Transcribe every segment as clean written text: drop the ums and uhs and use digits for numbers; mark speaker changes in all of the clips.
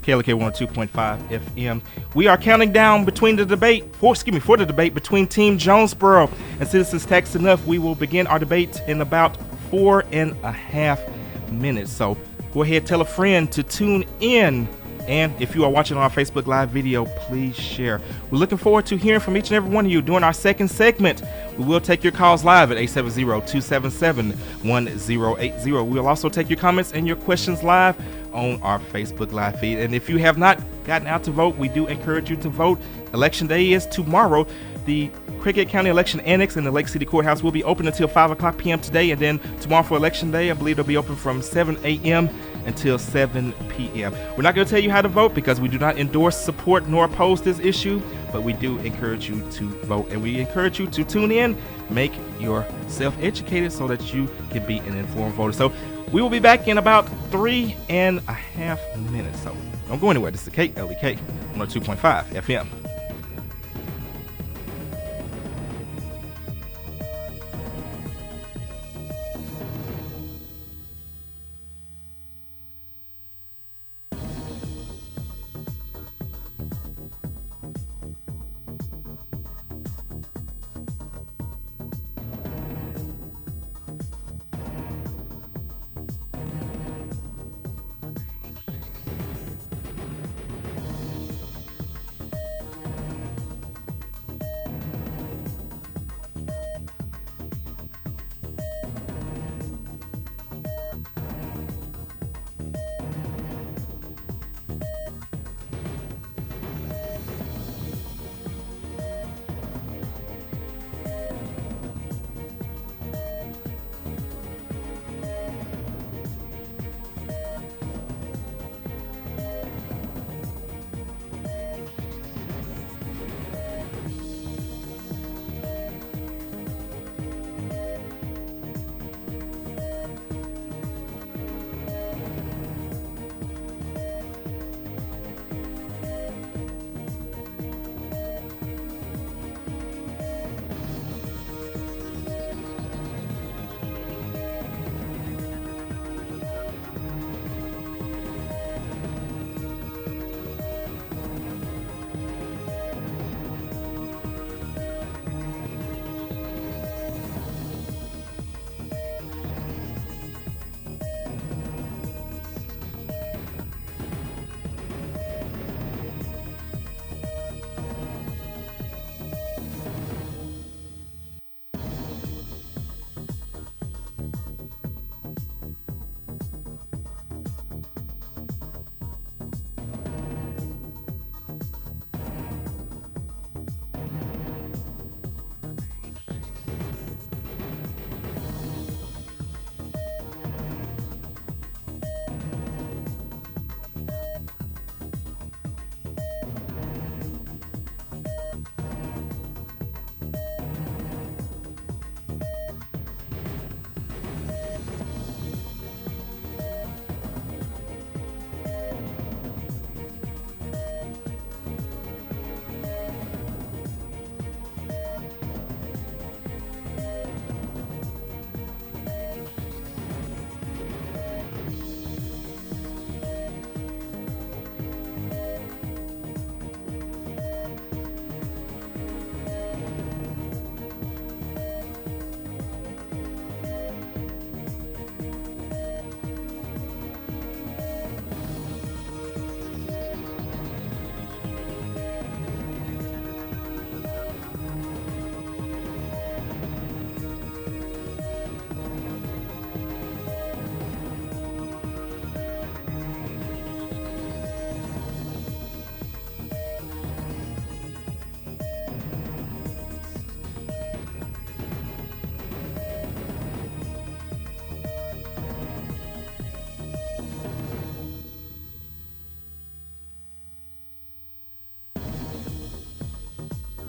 Speaker 1: KLK 102.5 FM. We are counting down for the debate between Team Jonesboro and Citizens Tax Enough. We will begin our debate in about 4.5 minutes. So go ahead, tell a friend to tune in. And if you are watching on our Facebook Live video, please share. We're looking forward to hearing from each and every one of you during our second segment. We will take your calls live at 870-277-1080. We will also take your comments and your questions live on our Facebook Live feed. And if you have not gotten out to vote, we do encourage you to vote. Election day is tomorrow. The Cricket County Election Annex in the Lake City Courthouse will be open until 5 o'clock p.m. today. And then tomorrow for Election Day, I believe it'll be open from 7 a.m. until 7 p.m. We're not going to tell you how to vote because we do not endorse, support, nor oppose this issue, but we do encourage you to vote. And we encourage you to tune in, make yourself educated so that you can be an informed voter. So we will be back in about 3.5 minutes. So don't go anywhere. This is KLEK 102.5 FM.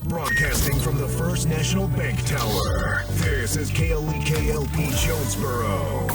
Speaker 2: Broadcasting from the First National Bank Tower, this is KLEK-LP Jonesboro,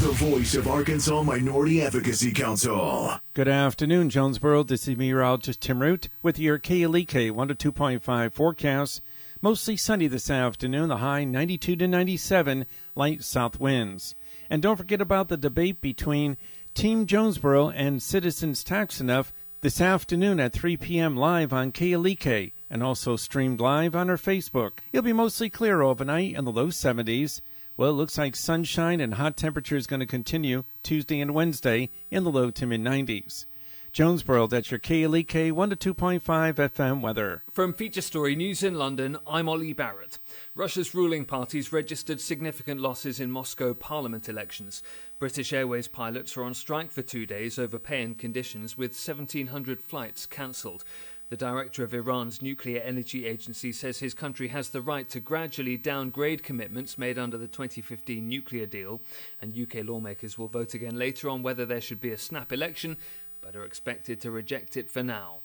Speaker 2: the voice of Arkansas Minority Advocacy Council.
Speaker 3: Good afternoon, Jonesboro. This is meteorologist Tim Root with your KLEK 102.5 forecast. Mostly sunny this afternoon, the high 92 to 97, light south winds. And don't forget about the debate between Team Jonesboro and Citizens Tax Enough this afternoon at 3 p.m. live on KLEK and also streamed live on our Facebook. It'll be mostly clear overnight in the low 70s. Well, it looks like sunshine and hot temperatures going to continue Tuesday and Wednesday in the low to mid-90s. Jonesboro, that's your KLEK 1 to 2.5 FM weather.
Speaker 4: From Feature Story News in London, I'm Ollie Barrett. Russia's ruling parties registered significant losses in Moscow parliament elections. British Airways pilots are on strike for 2 days over pay and conditions, with 1,700 flights cancelled. The director of Iran's nuclear energy agency says his country has the right to gradually downgrade commitments made under the 2015 nuclear deal, and UK lawmakers will vote again later on whether there should be a snap election, but are expected to reject it for now.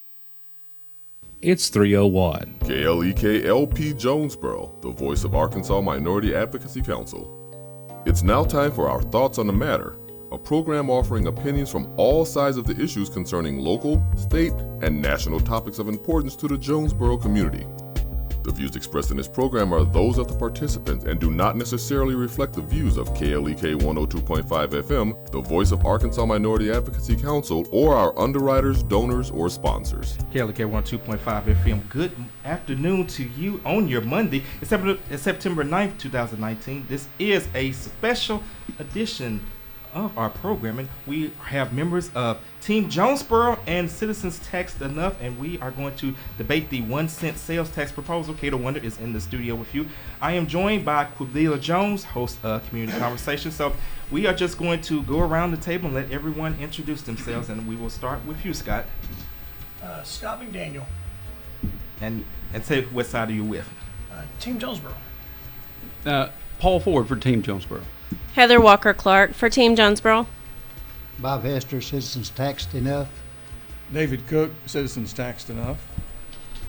Speaker 5: It's 3:01.
Speaker 6: KLEK LP Jonesboro, the voice of Arkansas Minority Advocacy Council. It's now time for our Thoughts on the Matter, a program offering opinions from all sides of the issues concerning local, state, and national topics of importance to the Jonesboro community. The views expressed in this program are those of the participants and do not necessarily reflect the views of KLEK 102.5 FM, the voice of Arkansas Minority Advocacy Council, or our underwriters, donors, or sponsors.
Speaker 1: KLK 102.5 FM. Good afternoon to you on your Monday. It's September 9th, 2019. This is a special edition of our programming. We have members of Team Jonesboro and Citizens Tax Enough, and we are going to debate the 1-cent sales tax proposal. Cato Wonder is in the studio with you. I am joined by Quavila Jones, host of Community Conversation. So we are just going to go around the table and let everyone introduce themselves, and we will start with you, Scott.
Speaker 7: Scott McDaniel.
Speaker 1: And say what side are you with?
Speaker 7: Team Jonesboro.
Speaker 5: Paul Ford for Team Jonesboro.
Speaker 8: Heather Walker Clark for Team Jonesboro.
Speaker 9: Bob Hester, Citizens Taxed Enough.
Speaker 10: David Cook, Citizens Taxed Enough.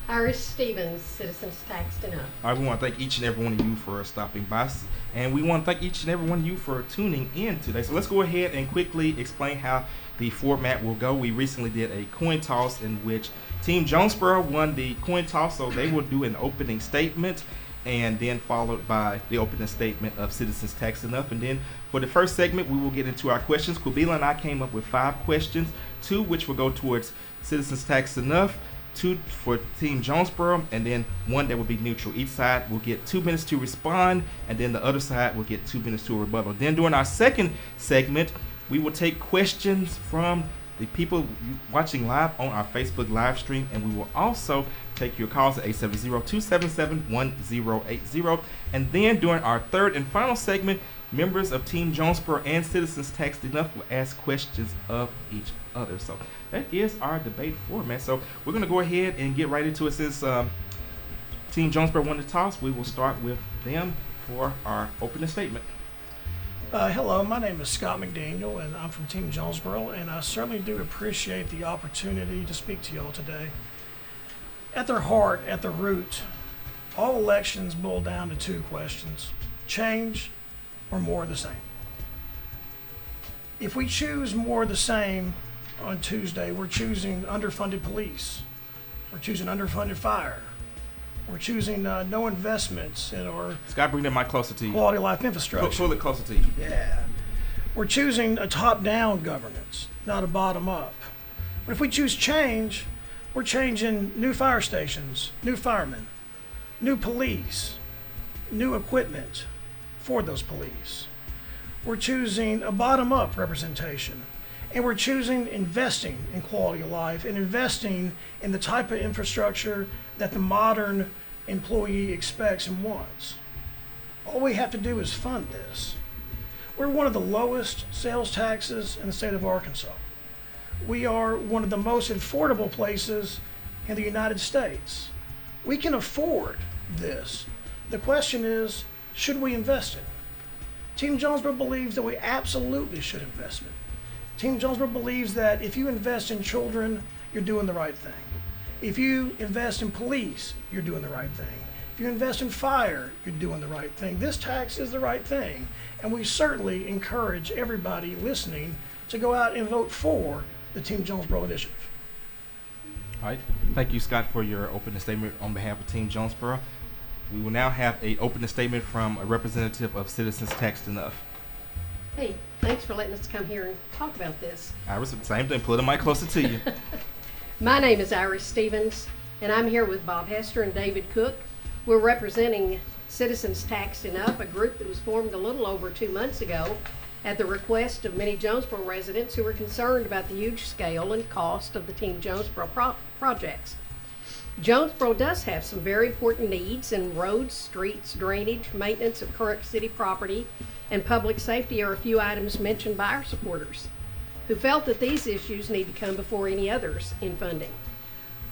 Speaker 11: Iris Stevens, Citizens Taxed Enough.
Speaker 1: All right, we want to thank each and every one of you for stopping by, and we want to thank each and every one of you for tuning in today. So let's go ahead and quickly explain how the format will go. We recently did a coin toss in which Team Jonesboro won the coin toss, so they will do an opening statement, and then followed by the opening statement of Citizens Tax Enough. And then for the first segment, we will get into our questions. Quabila and I came up with 5 questions, 2 which will go towards Citizens Tax Enough, 2 for Team Jonesboro, and then 1 that will be neutral. Each side will get 2 minutes to respond, and then the other side will get 2 minutes to a rebuttal. Then during our second segment, we will take questions from the people watching live on our Facebook live stream, and we will also take your calls at 870-277-1080. And then during our third and final segment, members of Team Jonesboro and Citizens Taxed Enough will ask questions of each other. So that is our debate format. So we're going to go ahead and get right into it. Since Team Jonesboro won the toss, we will start with them for our opening statement.
Speaker 7: Hello, my name is Scott McDaniel, and I'm from Team Jonesboro, and I certainly do appreciate the opportunity to speak to y'all today. At their heart, at the root, all elections boil down to 2 questions: change or more of the same. If we choose more of the same on Tuesday, we're choosing underfunded police, we're choosing underfunded fire, we're choosing no investments in our
Speaker 1: Scott, bring that mic closer to you.
Speaker 7: Quality of life infrastructure.
Speaker 1: Pull it closer to you.
Speaker 7: Yeah. We're choosing a top-down governance, not a bottom-up. But if we choose change, we're changing new fire stations, new firemen, new police, new equipment for those police. We're choosing a bottom-up representation, and we're choosing investing in quality of life and investing in the type of infrastructure that the modern employee expects and wants. All we have to do is fund this. We're one of the lowest sales taxes in the state of Arkansas. We are one of the most affordable places in the United States. We can afford this. The question is, should we invest it? Team Jonesboro believes that we absolutely should invest it. Team Jonesboro believes that if you invest in children, you're doing the right thing. If you invest in police, you're doing the right thing. If you invest in fire, you're doing the right thing. This tax is the right thing, and we certainly encourage everybody listening to go out and vote for the Team Jonesboro initiative.
Speaker 1: All right. Thank you, Scott, for your opening statement on behalf of Team Jonesboro. We will now have an opening statement from a representative of Citizens Taxed Enough.
Speaker 11: Hey, thanks for letting us come here and talk about this.
Speaker 1: Iris, same thing. Pull the mic closer to you.
Speaker 11: My name is Iris Stevens, and I'm here with Bob Hester and David Cook. We're representing Citizens Taxed Enough, a group that was formed a little over 2 months ago at the request of many Jonesboro residents who were concerned about the huge scale and cost of the Team Jonesboro projects. Jonesboro does have some very important needs in roads, streets, drainage, maintenance of current city property, and public safety are a few items mentioned by our supporters, who felt that these issues need to come before any others in funding.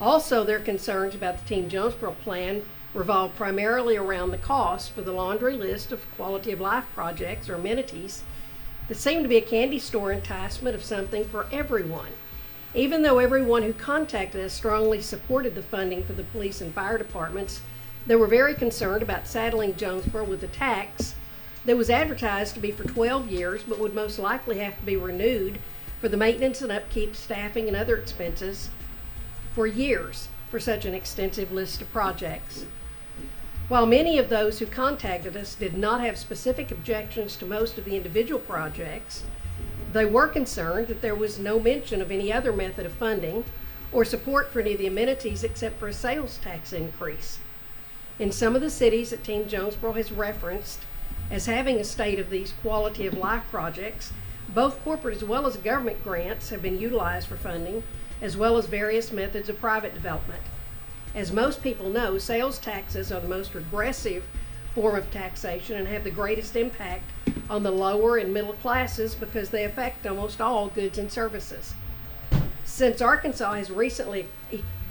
Speaker 11: Also, their concerns about the Team Jonesboro plan revolve primarily around the cost for the laundry list of quality of life projects or amenities that seem to be a candy store enticement of something for everyone. Even though everyone who contacted us strongly supported the funding for the police and fire departments, they were very concerned about saddling Jonesboro with a tax that was advertised to be for 12 years but would most likely have to be renewed for the maintenance and upkeep, staffing, and other expenses for years for such an extensive list of projects. While many of those who contacted us did not have specific objections to most of the individual projects, they were concerned that there was no mention of any other method of funding or support for any of the amenities except for a sales tax increase. In some of the cities that Team Jonesboro has referenced as having a state of these quality of life projects, both corporate as well as government grants have been utilized for funding, as well as various methods of private development. As most people know, sales taxes are the most regressive form of taxation and have the greatest impact on the lower and middle classes because they affect almost all goods and services. Since Arkansas has recently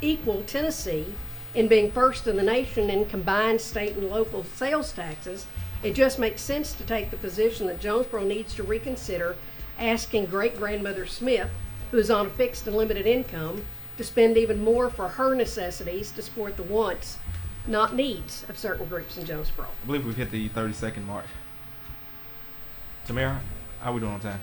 Speaker 11: equaled Tennessee in being first in the nation in combined state and local sales taxes, it just makes sense to take the position that Jonesboro needs to reconsider asking great-grandmother Smith, who is on a fixed and limited income, to spend even more for her necessities to support the wants, not needs, of certain groups in Jonesboro.
Speaker 1: I believe we've hit the 30-second mark. Tamara, how are we doing on time?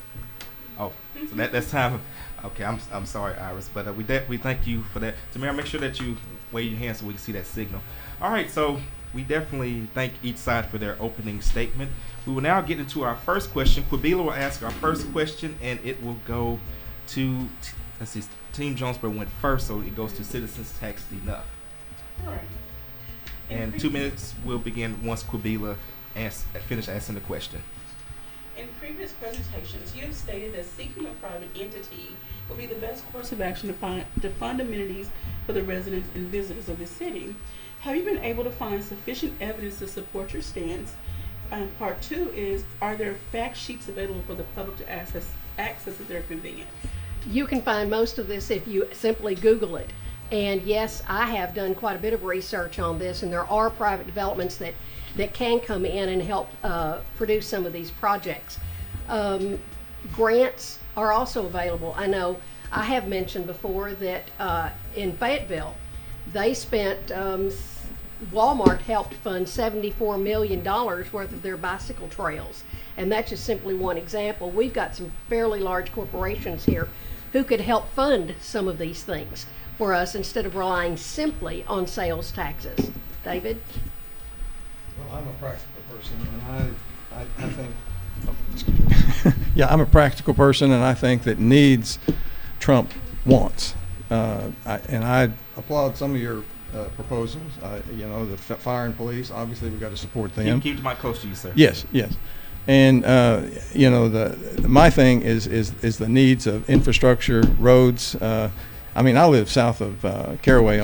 Speaker 1: Oh, so that's time. Okay, I'm sorry, Iris, but we thank you for that. Tamara, make sure that you wave your hand so we can see that signal. All right, so we definitely thank each side for their opening statement. We will now get into our first question. Quabila will ask our first question, and it will go to, let's see, Team Jonesboro went first, so it goes to Citizens Taxed Enough.
Speaker 12: All right.
Speaker 1: And 2 minutes will begin once Quabila finish asking the question.
Speaker 12: In previous presentations, you have stated that seeking a private entity will be the best course of action to fund amenities for the residents and visitors of the city. Have you been able to find sufficient evidence to support your stance? And part 2 is, are there fact sheets available for the public to access at their convenience?
Speaker 11: You can find most of this if you simply Google it. And yes, I have done quite a bit of research on this, and there are private developments that can come in and help produce some of these projects. Grants are also available. I know I have mentioned before that in Fayetteville, they spent, Walmart helped fund $74 million worth of their bicycle trails. And that's just simply one example. We've got some fairly large corporations here who could help fund some of these things for us instead of relying simply on sales taxes. David?
Speaker 10: Well, I'm a practical person, and I think, yeah, I'm a practical person, and I think that needs trump wants. And I applaud some of your proposals. You know, the fire and police, obviously we've got to support them.
Speaker 1: Keep the mic close to you, sir.
Speaker 10: Yes. And you know, my thing is the needs of infrastructure, roads. I mean, I live south of Caraway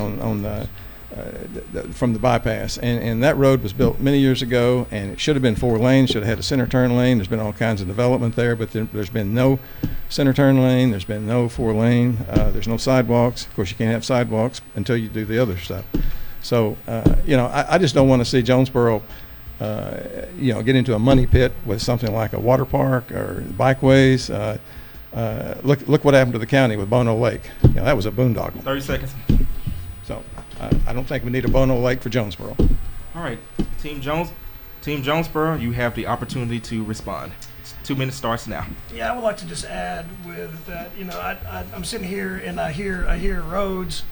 Speaker 10: from the bypass, and that road was built many years ago, and it should have been 4 lanes, should have had a center turn lane. There's been all kinds of development there, but there's been no center turn lane, there's been no 4 lane, there's no sidewalks. Of course, you can't have sidewalks until you do the other stuff. So, you know, I just don't want to see Jonesboro, you know, get into a money pit with something like a water park or bikeways. Look what happened to the county with Bono Lake. You know, that was a boondoggle.
Speaker 1: 30 seconds.
Speaker 10: So I don't think we need a Bono Lake for Jonesboro.
Speaker 1: All right, Team Jonesboro, you have the opportunity to respond. 2 minutes starts now.
Speaker 7: Yeah, I would like to just add with that. You know, I'm sitting here and I hear roads.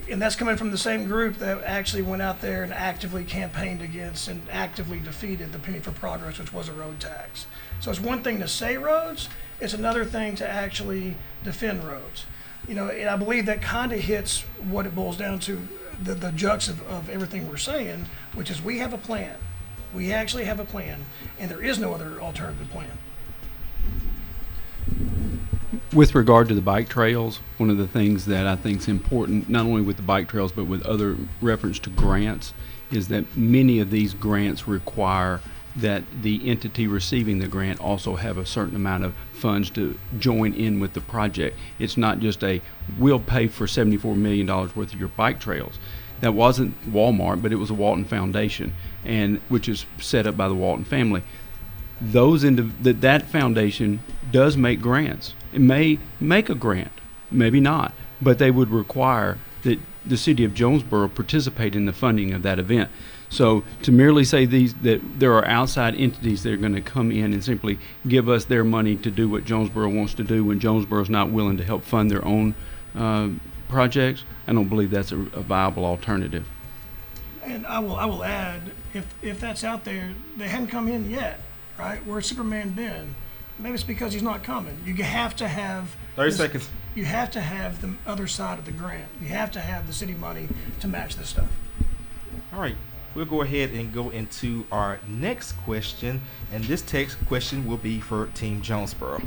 Speaker 7: And that's coming from the same group that actually went out there and actively campaigned against and actively defeated the Penny for Progress, which was a road tax. So it's one thing to say roads, it's another thing to actually defend roads. And I believe that kind of hits what it boils down to, the jux of everything we're saying, which is we have a plan. We actually have a plan, and there is no other alternative plan.
Speaker 5: With regard to the bike trails, one of the things that I think is important, not only with the bike trails but with other reference to grants, is that many of these grants require that the entity receiving the grant also have a certain amount of funds to join in with the project. It's not just we'll pay for $74 million worth of your bike trails. That wasn't Walmart, but it was a Walton Foundation, and which is set up by the Walton family. That foundation does make grants. It may make a grant, maybe not, but they would require that the city of Jonesboro participate in the funding of that event. So to merely say that there are outside entities that are going to come in and simply give us their money to do what Jonesboro wants to do when Jonesboro is not willing to help fund their own projects, I don't believe that's a viable alternative.
Speaker 7: And I will add, if that's out there, they hadn't come in yet, right? Where's Superman been? Maybe it's because he's not coming. You have to have
Speaker 1: 30 seconds.
Speaker 7: You have to have the other side of the grant. You have to have the city money to match this stuff.
Speaker 1: All right. We'll go ahead and go into our next question, and this text question will be for Team Jonesboro.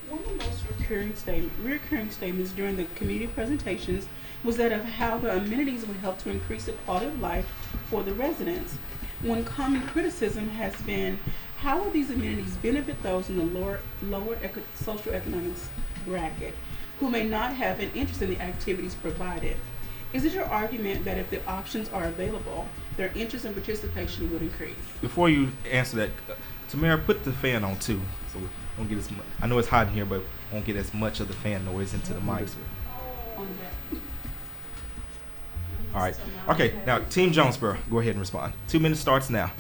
Speaker 12: One of the most recurring statements during the community presentations was that of how the amenities would help to increase the quality of life for the residents. One common criticism has been, how will these amenities benefit those in the lower socioeconomic bracket who may not have an interest in the activities provided? Is it your argument that if the options are available, their interest and participation would increase? Before you
Speaker 1: Answer that, Tamara, put the fan on too, so we won't get as much. I know it's hot in here, but won't get as much of the fan noise into the mics. All right. Okay. Now, Team Jonesboro, go ahead and respond. 2 minutes starts now.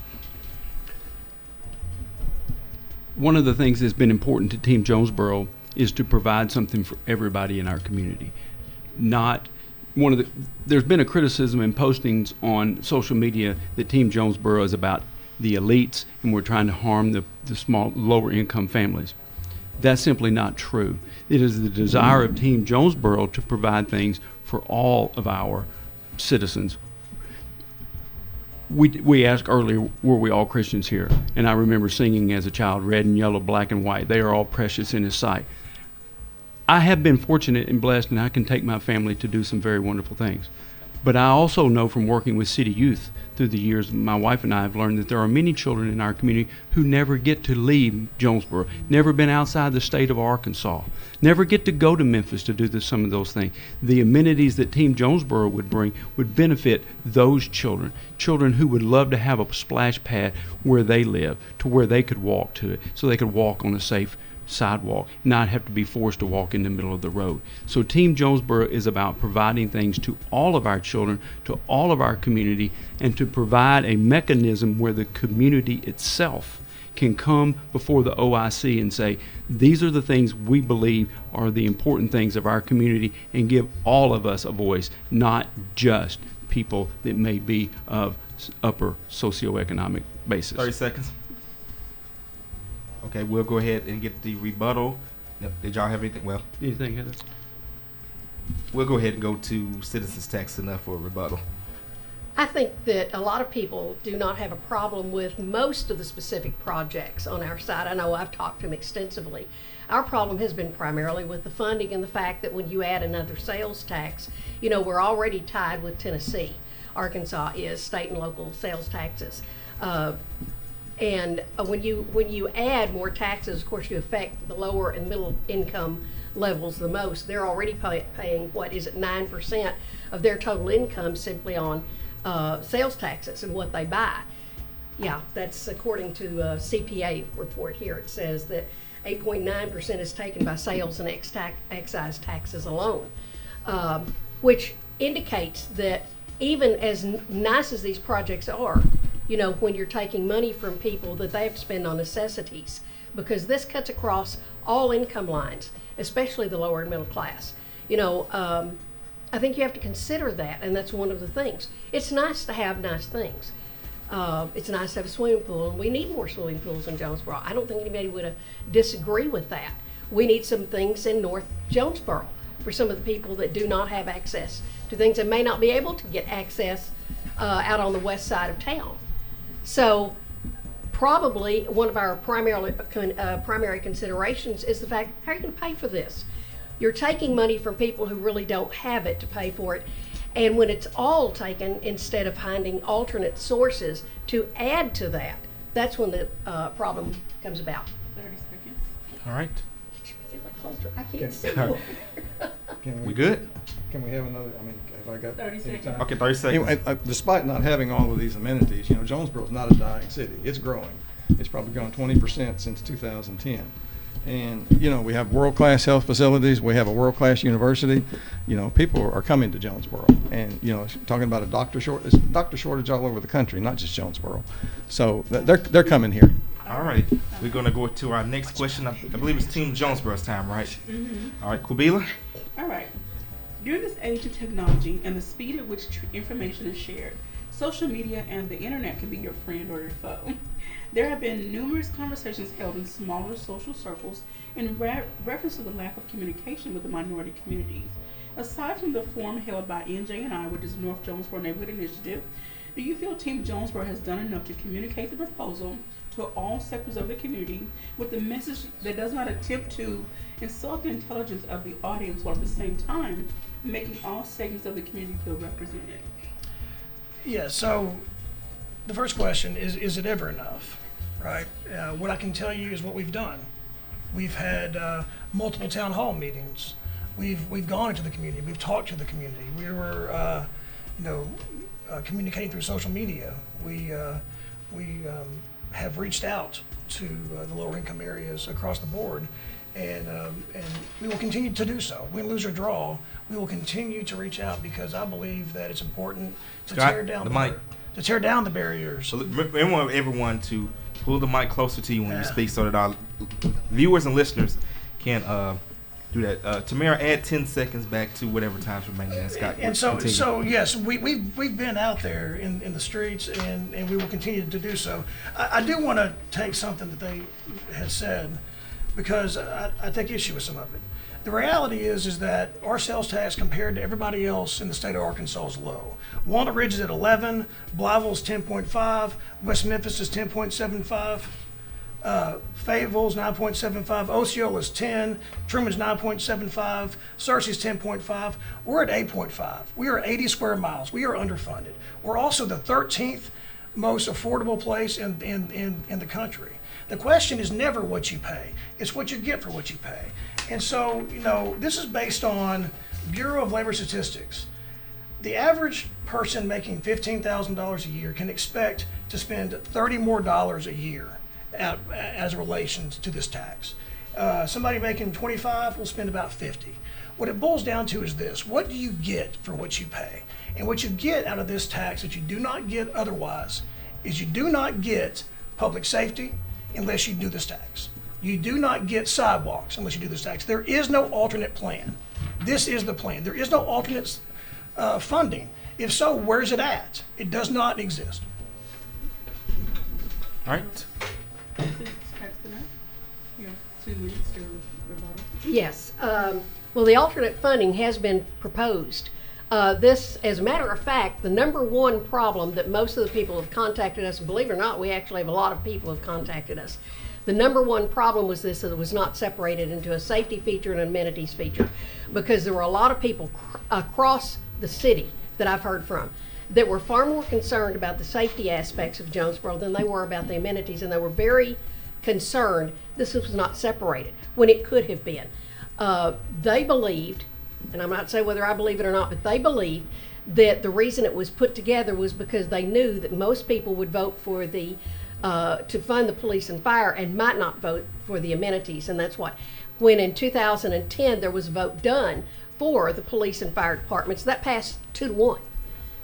Speaker 5: One of the things that's been important to Team Jonesboro is to provide something for everybody in our community. There's been a criticism in postings on social media that Team Jonesboro is about the elites and we're trying to harm the small, lower income families. That's simply not true. It is the desire of Team Jonesboro to provide things for all of our citizens. We asked earlier, were we all Christians here? And I remember singing as a child, red and yellow, black and white, they are all precious in His sight. I have been fortunate and blessed, and I can take my family to do some very wonderful things. But I also know from working with city youth through the years, my wife and I have learned that there are many children in our community who never get to leave Jonesboro, never been outside the state of Arkansas, never get to go to Memphis to do some of those things. The amenities that Team Jonesboro would bring would benefit those children who would love to have a splash pad where they live, to where they could walk to it, so they could walk on a safe sidewalk, not have to be forced to walk in the middle of the road. So Team Jonesboro is about providing things to all of our children, to all of our community, and to provide a mechanism where the community itself can come before the OIC and say, these are the things we believe are the important things of our community, and give all of us a voice, not just people that may be of upper socioeconomic basis.
Speaker 1: 30 seconds. Okay, we'll go ahead and get the rebuttal. Did y'all have anything? Well,
Speaker 5: anything, Heather?
Speaker 1: We'll go ahead and go to Citizens Tax Enough for a rebuttal.
Speaker 11: I think that a lot of people do not have a problem with most of the specific projects on our side. I know I've talked to them extensively. Our problem has been primarily with the funding and the fact that when you add another sales tax, we're already tied with Tennessee. Arkansas is state and local sales taxes. And when you add more taxes, of course, you affect the lower and middle income levels the most. They're already paying 9% of their total income simply on sales taxes and what they buy. Yeah, that's according to a CPA report here. It says that 8.9% is taken by sales and excise taxes alone, which indicates that even as nice as these projects are, when you're taking money from people that they have to spend on necessities, because this cuts across all income lines, especially the lower and middle class. I think you have to consider that, and that's one of the things. It's nice to have nice things. It's nice to have a swimming pool, and we need more swimming pools in Jonesboro. I don't think anybody would disagree with that. We need some things in North Jonesboro for some of the people that do not have access to things and may not be able to get access out on the west side of town. So probably one of our primary considerations is the fact, how are you going to pay for this? You're taking money from people who really don't have it to pay for it. And when it's all taken, instead of finding alternate sources to add to that, that's when the problem comes about.
Speaker 12: 30 seconds.
Speaker 1: All right.
Speaker 11: I can't see.
Speaker 1: We good?
Speaker 10: Can we have another, have I got
Speaker 12: 30
Speaker 10: any
Speaker 12: seconds.
Speaker 10: time?
Speaker 1: Okay, 30 seconds.
Speaker 10: Anyway, despite not having all of these amenities, Jonesboro is not a dying city. It's growing. It's probably grown 20% since 2010. And, we have world-class health facilities. We have a world-class university. People are coming to Jonesboro. And, talking about a doctor shortage all over the country, not just Jonesboro. So they're coming here.
Speaker 1: All right. We're going to go to our next question. I believe it's Team Jonesboro's time, right?
Speaker 12: Mm-hmm.
Speaker 1: All right, Kubila.
Speaker 12: All right. During this age of technology and the speed at which information is shared, social media and the internet can be your friend or your foe. There have been numerous conversations held in smaller social circles in reference to the lack of communication with the minority communities. Aside from the forum held by NJ&I, which is North Jonesboro Neighborhood Initiative, do you feel Team Jonesboro has done enough to communicate the proposal to all sectors of the community with a message that does not attempt to insult the intelligence of the audience while at the same time making all segments of the community feel represented?
Speaker 7: Yeah, so the first question is it ever enough, right? What I can tell you is what we've done. We've had multiple town hall meetings. We've gone into the community. We've talked to the community. We were, communicating through social media. We have reached out to the lower income areas across the board, and we will continue to do so. Win, lose, or draw, we will continue to reach out because I believe that it's important to tear down the barriers.
Speaker 1: So we want everyone to pull the mic closer to you when you speak so that our viewers and listeners can do that. Tamara, add 10 seconds back to whatever time's remaining. And Scott,
Speaker 7: and so yes, we've been out there in the streets, and we will continue to do so. I do want to take something that they had said because I take issue with some of it. The reality is that our sales tax compared to everybody else in the state of Arkansas is low. Walnut Ridge is at 11, Blytheville is 10.5, West Memphis is 10.75. Fayetteville's 9.75, Osceola is 10, Truman's 9.75, Searcy's 10.5. We're at 8.5. We are 80 square miles. We are underfunded. We're also the 13th most affordable place in the country. The question is never what you pay. It's what you get for what you pay. And so, this is based on Bureau of Labor Statistics. The average person making $15,000 a year can expect to spend $30 more a year as relations to this tax. Somebody making 25 will spend about 50. What it boils down to is this: what do you get for what you pay? And what you get out of this tax that you do not get otherwise is you do not get public safety unless you do this tax. You do not get sidewalks unless you do this tax. There is no alternate plan. This is the plan. There is no alternate funding. If so, where's it at? It does not exist.
Speaker 1: All right.
Speaker 11: Yes. Well, the alternate funding has been proposed. This, as a matter of fact, the number one problem that most of the people have contacted us, and believe it or not, we actually have a lot of people have contacted us. The number one problem was this, that it was not separated into a safety feature and an amenities feature, because there were a lot of people across the city that I've heard from that were far more concerned about the safety aspects of Jonesboro than they were about the amenities, and they were very concerned this was not separated when it could have been. They believed, and I'm not saying whether I believe it or not, but they believed that the reason it was put together was because they knew that most people would vote for the to fund the police and fire and might not vote for the amenities, and that's what. When in 2010 there was a vote done for the police and fire departments, that passed 2-1.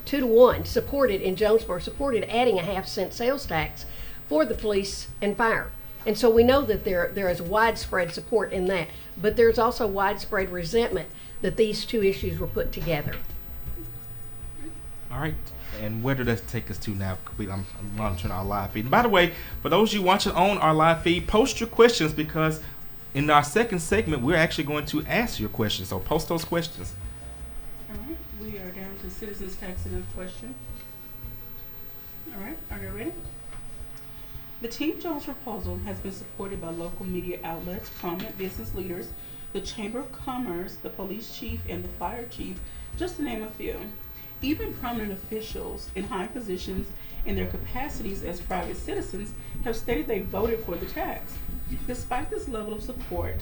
Speaker 11: 2-1 supported in Jonesboro, supported adding a 50-cent sales tax for the police and fire. And so we know that there is widespread support in that, but there's also widespread resentment that these two issues were put together.
Speaker 1: All right. And where did that take us to now? I'm monitoring our live feed. And by the way, for those of you watching on our live feed, post your questions, because in our second segment, we're actually going to ask your questions. So post those questions.
Speaker 12: All right, we are down to Citizens Tax Enough question. All right, are you ready? The Team Jones proposal has been supported by local media outlets, prominent business leaders, the Chamber of Commerce, the police chief, and the fire chief, just to name a few. Even prominent officials in high positions in their capacities as private citizens have stated they voted for the tax. Despite this level of support,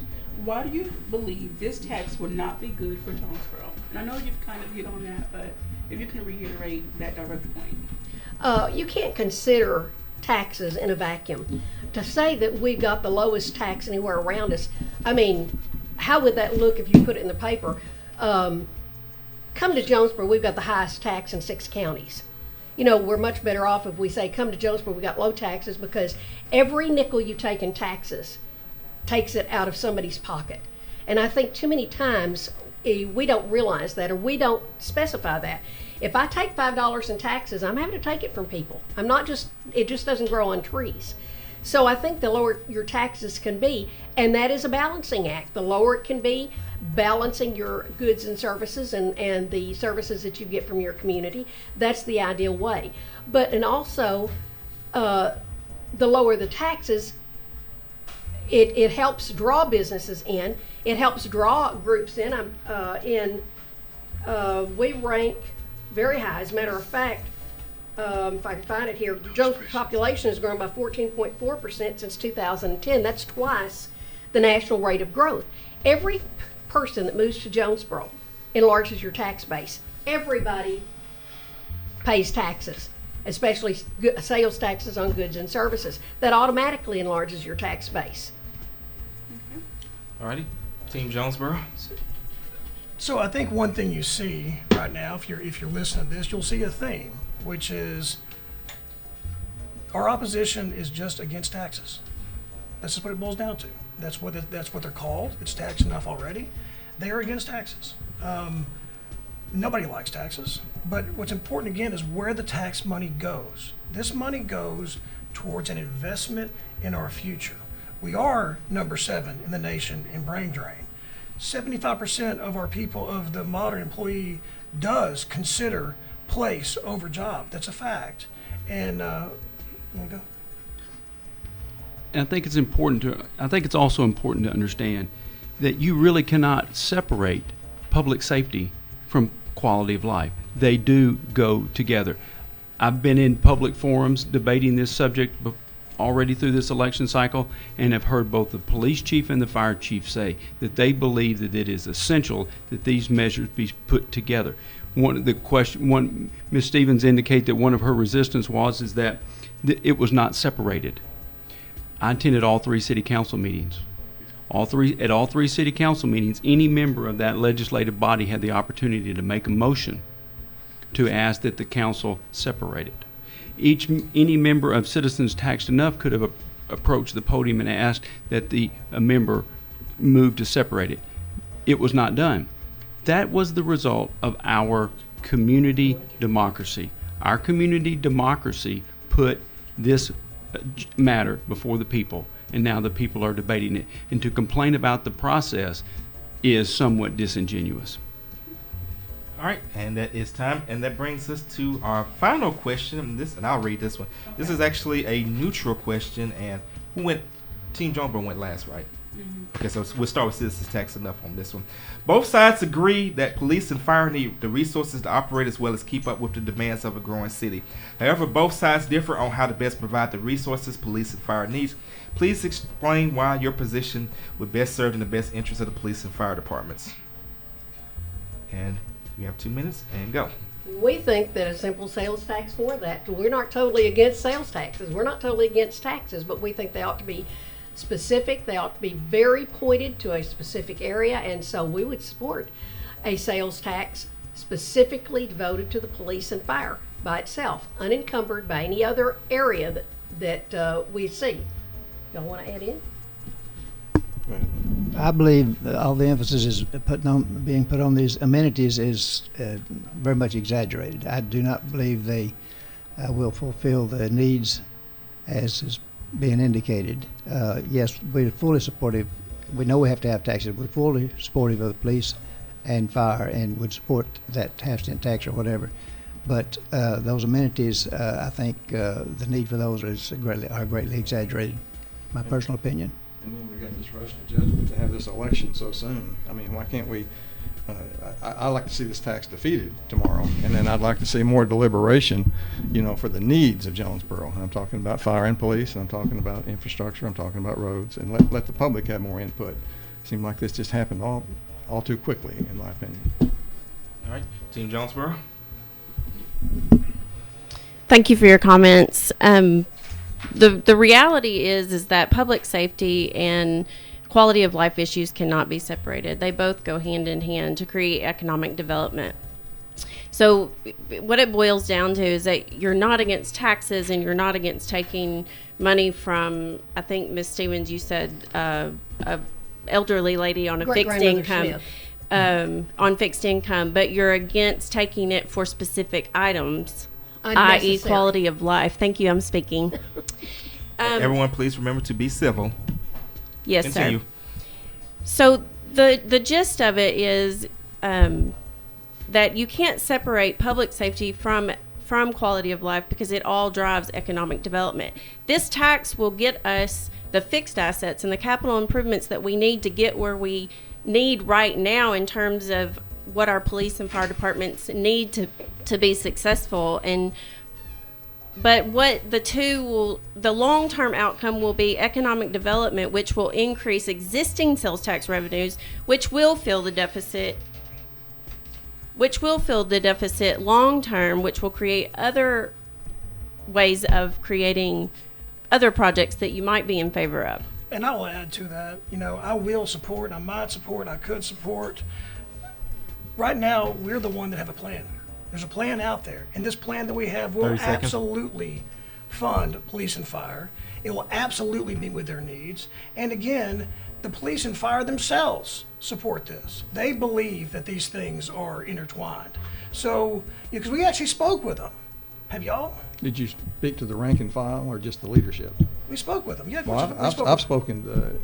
Speaker 12: why do you believe this tax would not be good for Jonesboro? And I know you've kind of hit on that, but if you can reiterate that direct point.
Speaker 11: You can't consider taxes in a vacuum. To say that we've got the lowest tax anywhere around us, I mean, how would that look if you put it in the paper? Come to Jonesboro, we've got the highest tax in 6 counties. You know, we're much better off if we say, come to Jonesboro, we got low taxes, because every nickel you take in taxes takes it out of somebody's pocket. And I think too many times we don't realize that, or we don't specify that. If I take $5 in taxes, I'm having to take it from people. It just doesn't grow on trees. So I think the lower your taxes can be, and that is a balancing act. The lower it can be, balancing your goods and services and the services that you get from your community, that's the ideal way. And also, the lower the taxes, it helps draw businesses in. It helps draw groups in. We rank very high. As a matter of fact, if I can find it here, Jonesboro's population has grown by 14.4% since 2010. That's twice the national rate of growth. Every person that moves to Jonesboro enlarges your tax base. Everybody pays taxes, especially sales taxes on goods and services. That automatically enlarges your tax base.
Speaker 1: All righty, Team Jonesboro.
Speaker 7: So I think one thing you see right now, if you're listening to this, you'll see a theme, which is our opposition is just against taxes. That's just what it boils down to. That's what they're called. It's tax enough already. They are against taxes. Nobody likes taxes, but what's important again is where the tax money goes. This money goes towards an investment in our future. We are number 7 in the nation in brain drain. 75% of our people, of the modern employee, does consider place over job. That's a fact. And you want to go?
Speaker 5: And I think it's also important to understand that you really cannot separate public safety from quality of life. They do go together. I've been in public forums debating this subject already through this election cycle, and have heard both the police chief and the fire chief say that they believe that it is essential that these measures be put together. Ms. Stevens indicated that one of her resistance is that it was not separated. I attended all 3 city council meetings. At all three city council meetings, any member of that legislative body had the opportunity to make a motion to ask that the council separate it. Any member of Citizens Taxed Enough could have approached the podium and asked that a member move to separate it. It was not done. That was the result of our community democracy. Our community democracy put this matter before the people, and now the people are debating it. And to complain about the process is somewhat disingenuous.
Speaker 1: All right, and that is time, and that brings us to our final question. And I'll read this one. Okay. This is actually a neutral question, and Team Jonesboro went last, right? Mm-hmm. Okay, so we'll start with Citizens Tax Enough on this one. Both sides agree that police and fire need the resources to operate as well as keep up with the demands of a growing city. However, both sides differ on how to best provide the resources police and fire needs. Please explain why your position would best serve in the best interest of the police and fire departments. And you have 2 minutes, and go.
Speaker 11: We think that a simple sales tax for that. We're not totally against sales taxes. We're not totally against taxes, but we think they ought to be specific. They ought to be very pointed to a specific area, and so we would support a sales tax specifically devoted to the police and fire by itself, unencumbered by any other area that we see. Y'all want to add in?
Speaker 10: Go ahead.
Speaker 9: I believe all the emphasis is being put on these amenities is very much exaggerated. I do not believe they will fulfill the needs as is being indicated. Yes, we're fully supportive. We know we have to have taxes. We're fully supportive of the police and fire and would support that half-cent tax or whatever. But those amenities, I think the need for those are greatly exaggerated, my personal opinion.
Speaker 10: And then we got this rush to judgment to have this election so soon. I mean, why can't we? I like to see this tax defeated tomorrow, and then I'd like to see more deliberation, for the needs of Jonesboro. And I'm talking about fire and police, and I'm talking about infrastructure, I'm talking about roads, and let the public have more input. It seemed like this just happened all too quickly, in my opinion.
Speaker 1: All right, Team Jonesboro.
Speaker 8: Thank you for your comments. The reality is that public safety and quality of life issues cannot be separated. They both go hand in hand to create economic development. So what it boils down to is that you're not against taxes and you're not against taking money from, I think, Ms. Stevens, you said a elderly lady on a fixed income. On fixed income, but you're against taking it for specific items, i.e. quality of life. Thank you, I'm speaking.
Speaker 1: Everyone, please remember to be civil.
Speaker 8: Yes,
Speaker 1: Continue.
Speaker 8: sir. So the gist of it is that you can't separate public safety from quality of life because it all drives economic development. This tax will get us the fixed assets and the capital improvements that we need to get where we need right now in terms of what our police and fire departments need to be successful. But what the long-term outcome will be economic development, which will increase existing sales tax revenues, which will fill the deficit long-term, which will create other ways of creating other projects that you might be in favor of.
Speaker 7: And I'll add to that, I will support, I might support, I could support. Right now, we're the one that have a plan. There's a plan out there. And this plan that we have will absolutely fund police and fire. It will absolutely meet with their needs. And again, the police and fire themselves support this. They believe that these things are intertwined. So, because we actually spoke with them. Have y'all?
Speaker 10: Did you speak to the rank and file or just the leadership?
Speaker 7: We spoke with them. Yeah,
Speaker 10: well, I've spoken to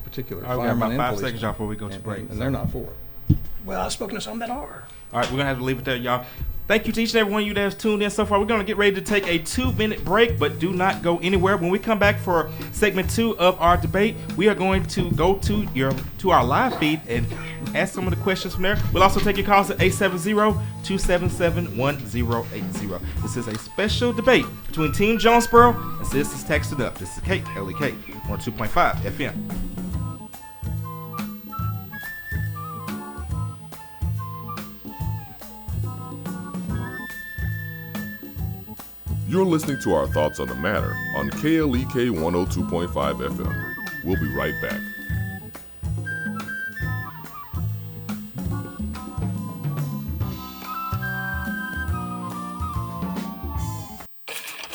Speaker 10: particular firemen and
Speaker 1: 5 seconds, y'all, before we go to break.
Speaker 10: And they're not for it.
Speaker 7: Well, I've spoken to some that are.
Speaker 1: All right, we're going to have to leave it there, y'all. Thank you to each and every one of you that has tuned in so far. We're going to get ready to take a 2-minute break, but do not go anywhere. When we come back for segment 2 of our debate, we are going to go to our live feed and ask some of the questions from there. We'll also take your calls at 870-277-1080. This is a special debate between Team Jonesboro and Citizens Tax Enough. This is KLEK 102.5 FM.
Speaker 6: You're listening to our thoughts on the matter on KLEK 102.5 FM. We'll be right back.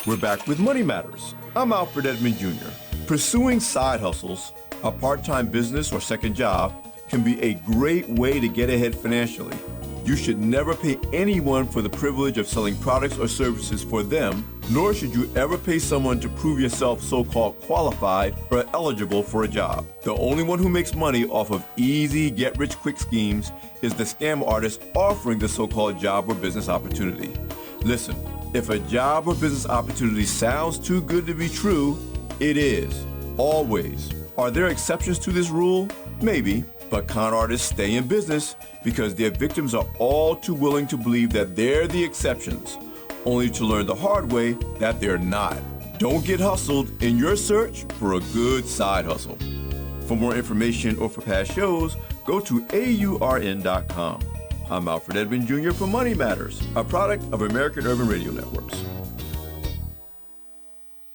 Speaker 13: We're back with Money Matters. I'm Alfred Edmond Jr. Pursuing side hustles, a part-time business or second job, can be a great way to get ahead financially. You should never pay anyone for the privilege of selling products or services for them, nor should you ever pay someone to prove yourself so-called qualified or eligible for a job. The only one who makes money off of easy get-rich-quick schemes is the scam artist offering the so-called job or business opportunity. Listen, if a job or business opportunity sounds too good to be true, it is. Always. Are there exceptions to this rule? Maybe. But con artists stay in business because their victims are all too willing to believe that they're the exceptions, only to learn the hard way that they're not. Don't get hustled in your search for a good side hustle. For more information or for past shows, go to AURN.com. I'm Alfred Edmond Jr. for Money Matters, a product of American Urban Radio Networks.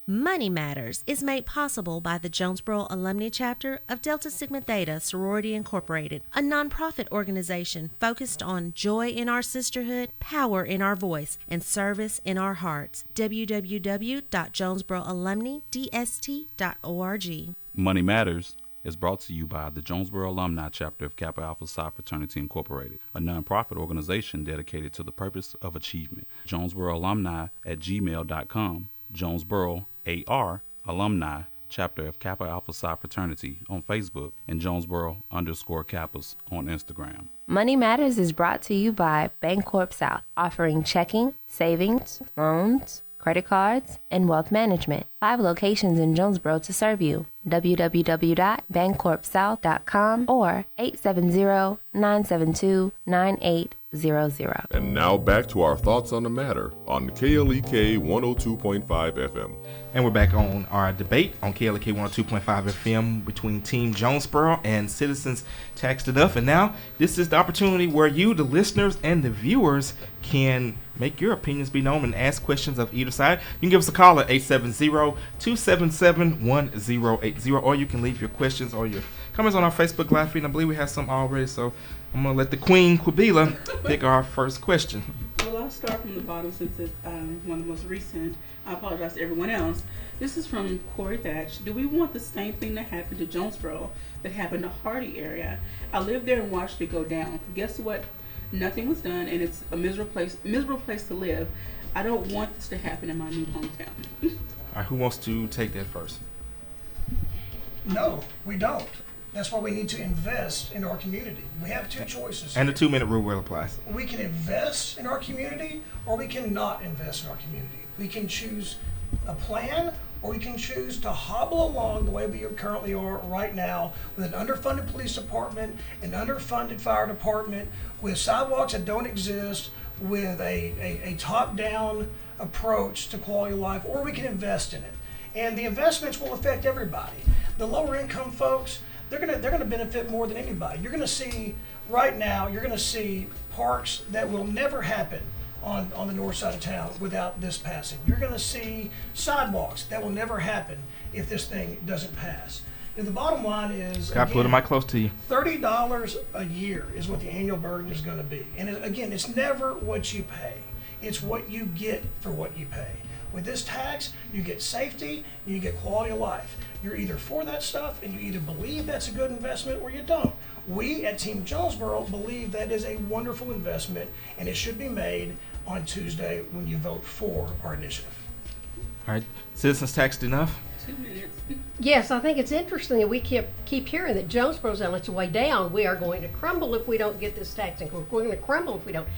Speaker 14: Money Matters is made possible by the Jonesboro Alumni Chapter of Delta Sigma Theta Sorority Incorporated, a nonprofit organization focused on joy in our sisterhood, power in our voice, and service in our hearts. www.jonesboroalumnidst.org.
Speaker 15: Money Matters is brought to you by the Jonesboro Alumni Chapter of Kappa Alpha Psi Fraternity Incorporated, a nonprofit organization dedicated to the purpose of achievement. Jonesboro Alumni at gmail.com, Jonesboro AR Alumni Chapter of Kappa Alpha Psi Fraternity on Facebook, and Jonesboro_Kappas on Instagram.
Speaker 16: Money Matters is brought to you by Bancorp South, offering checking, savings, loans, credit cards, and wealth management. 5 locations in Jonesboro to serve you. www.bancorpsouth.com or 870-972-9800.
Speaker 6: And now back to our thoughts on the matter on KLEK 102.5 FM.
Speaker 1: And we're back on our debate on KLEK 102.5 FM between Team Jonesboro and Citizens Taxed Enough. And now this is the opportunity where you, the listeners and the viewers, can make your opinions be known and ask questions of either side. You can give us a call at 870-277-1080, or you can leave your questions or your comments on our Facebook Live feed. I believe we have some already, so I'm going to let the Queen, Quabila, pick our first question.
Speaker 12: Well, I'll start from the bottom since it's one of the most recent. I apologize to everyone else. This is from Corey Thatch. Do we want the same thing to happen to Jonesboro that happened to Hardy area? I lived there and watched it go down. Guess what? Nothing was done, and it's a miserable place to live. I don't want this to happen in my new hometown.
Speaker 1: All right, who wants to take that first?
Speaker 7: No, we don't. That's why we need to invest in our community. We have 2 choices.
Speaker 1: And the 2-minute rule will apply.
Speaker 7: We can invest in our community, or we can not invest in our community. We can choose a plan, or we can choose to hobble along the way we currently are right now, with an underfunded police department, an underfunded fire department, with sidewalks that don't exist, with a top-down approach to quality of life, or we can invest in it. And the investments will affect everybody. The lower income folks, they're gonna benefit more than anybody. You're gonna see right now, you're gonna see parks that will never happen on the north side of town without this passing. You're gonna see sidewalks that will never happen if this thing doesn't pass. And the bottom line is,
Speaker 1: Scott, put the mic close to you.
Speaker 7: $30 a year is what the annual burden is gonna be. And again, it's never what you pay. It's what you get for what you pay. With this tax, you get safety, you get quality of life. You're either for that stuff and you either believe that's a good investment or you don't. We at Team Jonesboro believe that is a wonderful investment and it should be made on Tuesday when you vote for our initiative.
Speaker 1: All right, Citizens Taxed Enough?
Speaker 12: 2 minutes.
Speaker 11: Yes, I think it's interesting that we keep hearing that Jonesboro's on its way down. We are going to crumble if we don't get this tax increase. We're going to crumble if we don't.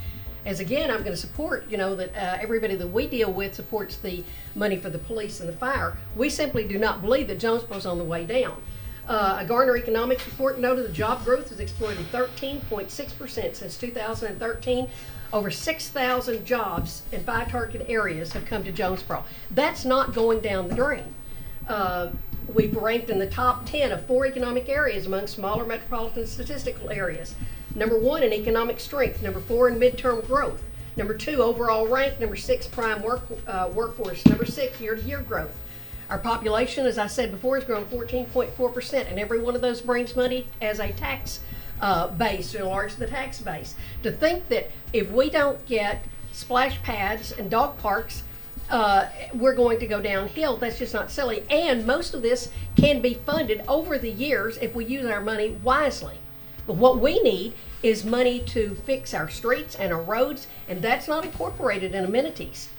Speaker 11: As again, I'm going to support, that everybody that we deal with supports the money for the police and the fire. We simply do not believe that Jonesboro's on the way down. A Garner Economics report noted the job growth has exploded 13.6% since 2013. Over 6,000 jobs in 5 target areas have come to Jonesboro. That's not going down the drain. We've ranked in the top 10 of 4 economic areas among smaller metropolitan statistical areas. Number 1 in economic strength, number 4 in midterm growth, number 2 overall rank, number 6 prime workforce, number 6 year-to-year growth. Our population, as I said before, has grown 14.4%, and every one of those brings money as a tax base, to enlarge the tax base. To think that if we don't get splash pads and dog parks, we're going to go downhill, that's just not silly. And most of this can be funded over the years if we use our money wisely. But what we need is money to fix our streets and our roads, and that's not incorporated in amenities.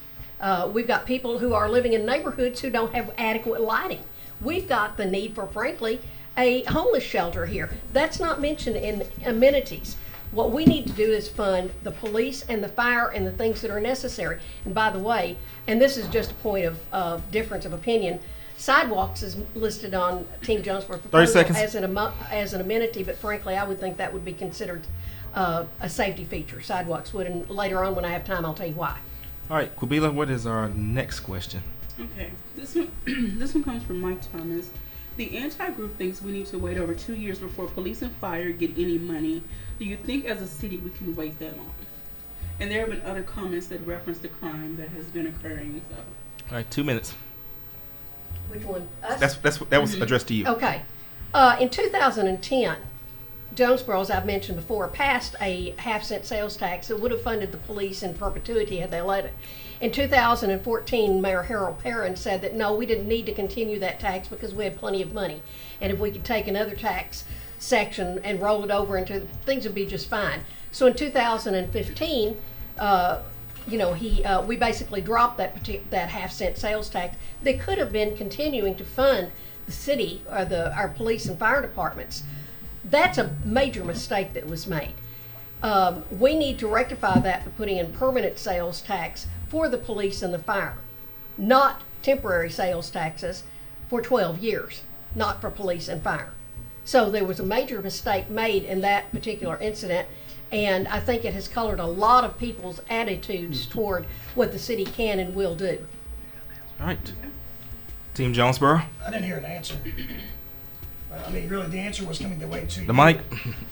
Speaker 11: We've got people who are living in neighborhoods who don't have adequate lighting. We've got the need for, frankly, a homeless shelter here. That's not mentioned in amenities. What we need to do is fund the police and the fire and the things that are necessary. And by the way, and this is just a point of difference of opinion, sidewalks is listed on Team Jonesboro proposal as an amenity, but frankly, I would think that would be considered a safety feature. Sidewalks would, and later on when I have time, I'll tell you why.
Speaker 1: All right, Quabila, what is our next question?
Speaker 12: Okay, this one comes from Mike Thomas. The anti-group thinks we need to wait over 2 years before police and fire get any money. Do you think as a city we can wait that long? And there have been other comments that reference the crime that has been occurring. So.
Speaker 1: All right, 2 minutes.
Speaker 11: Which one? Us?
Speaker 1: That was addressed to you.
Speaker 11: Okay. In 2010, Jonesboro, as I've mentioned before, passed a half-cent sales tax that would have funded the police in perpetuity had they let it. In 2014, Mayor Harold Perrin said that no, we didn't need to continue that tax because we had plenty of money. And if we could take another tax section and roll it over into things would be just fine. So in 2015, we basically dropped that half-cent sales tax that could have been continuing to fund the city or our police and fire departments. That's a major mistake that was made. We need to rectify that by putting in permanent sales tax for the police and the fire, not temporary sales taxes for 12 years, not for police and fire. So there was a major mistake made in that particular incident, and I think it has colored a lot of people's attitudes toward what the city can and will do.
Speaker 1: All right. Team Jonesboro.
Speaker 7: I didn't hear an answer. I mean, really, the answer was, can we wait 2 years?
Speaker 1: The mic.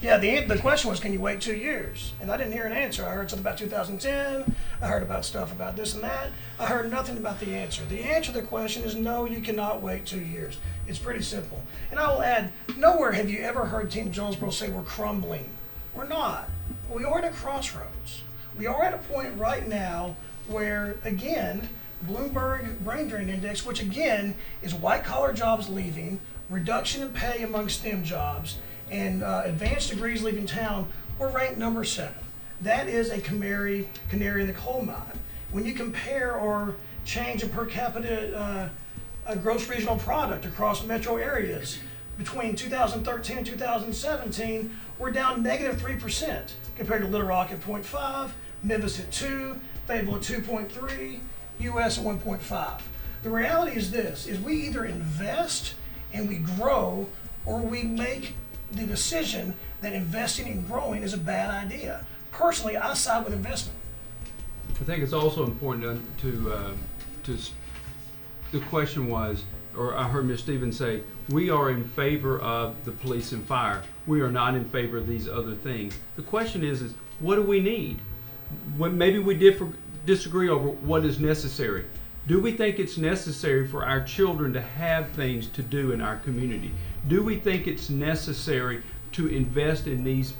Speaker 7: Yeah, the question was, can you wait 2 years? And I didn't hear an answer. I heard something about 2010. I heard about stuff about this and that. I heard nothing about the answer. The answer to the question is no, you cannot wait 2 years. It's pretty simple. And I will add, nowhere have you ever heard Team Jonesboro say we're crumbling. We're not. We are at a crossroads. We are at a point right now where, again, Bloomberg Brain Drain Index, which again is white-collar jobs leaving, reduction in pay among STEM jobs, and advanced degrees leaving town, we're ranked number 7. That is a canary in the coal mine. When you compare our change in per capita gross regional product across metro areas, between 2013 and 2017, we're down negative 3% compared to Little Rock at 0.5, Memphis at 2, Fayetteville at 2.3, US at 1.5. The reality is this, is we either invest and we grow, or we make the decision that investing and growing is a bad idea. Personally, I side with investment.
Speaker 5: I think it's also important to the question was, or I heard Ms. Stevens say, we are in favor of the police and fire. We are not in favor of these other things. The question is what do we need? Maybe we disagree over what is necessary. Do we think it's necessary for our children to have things to do in our community? Do we think it's necessary to invest in these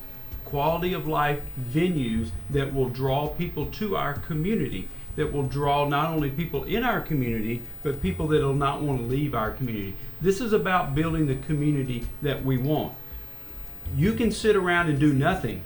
Speaker 5: quality of life venues that will draw people to our community, that will draw not only people in our community, but people that will not want to leave our community? This is about building the community that we want. You can sit around and do nothing.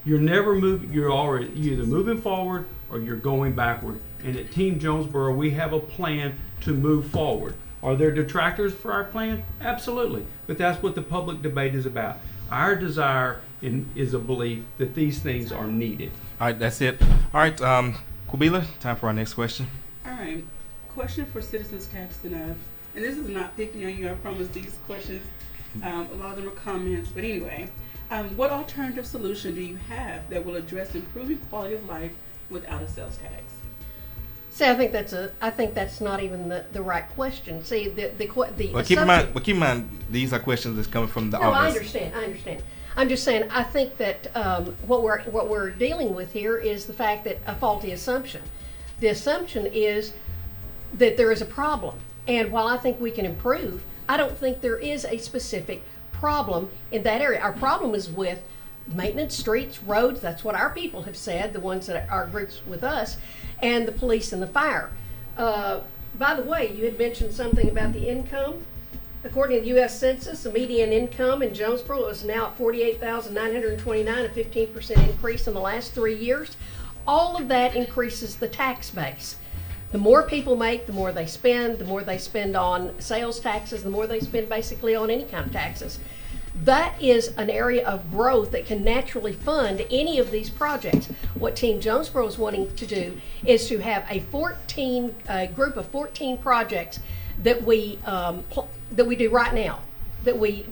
Speaker 5: You're never moving, you're either moving forward or you're going backward. And at Team Jonesboro, we have a plan to move forward. Are there detractors for our plan? Absolutely. But that's what the public debate is about. Our desire is a belief that these things are needed.
Speaker 1: All right, that's it. All right, Kwabila, time for our next question.
Speaker 12: All right. Question for citizens taxed enough. And this is not picking on you, I promise these questions, a lot of them are comments. But anyway, what alternative solution do you have that will address improving quality of life without a sales tax?
Speaker 11: See, I think that's not even the right question. See,
Speaker 1: Well, keep in mind, these are questions that's coming from the office.
Speaker 11: I understand. I'm just saying, I think that what we're dealing with here is the fact that a faulty assumption. The assumption is that there is a problem, and while I think we can improve, I don't think there is a specific problem in that area. Our problem is with maintenance, streets, roads. That's what our people have said, the ones that are groups with us, and the police and the fire. By the way, you had mentioned something about the income. According to the U.S. Census, the median income in Jonesboro is now at $48,929, a 15% increase in the last 3 years. All of that increases the tax base. The more people make, the more they spend on sales taxes, the more they spend basically on any kind of taxes. That is an area of growth that can naturally fund any of these projects. What Team Jonesboro is wanting to do is to have a group of 14 projects that we do right now, that we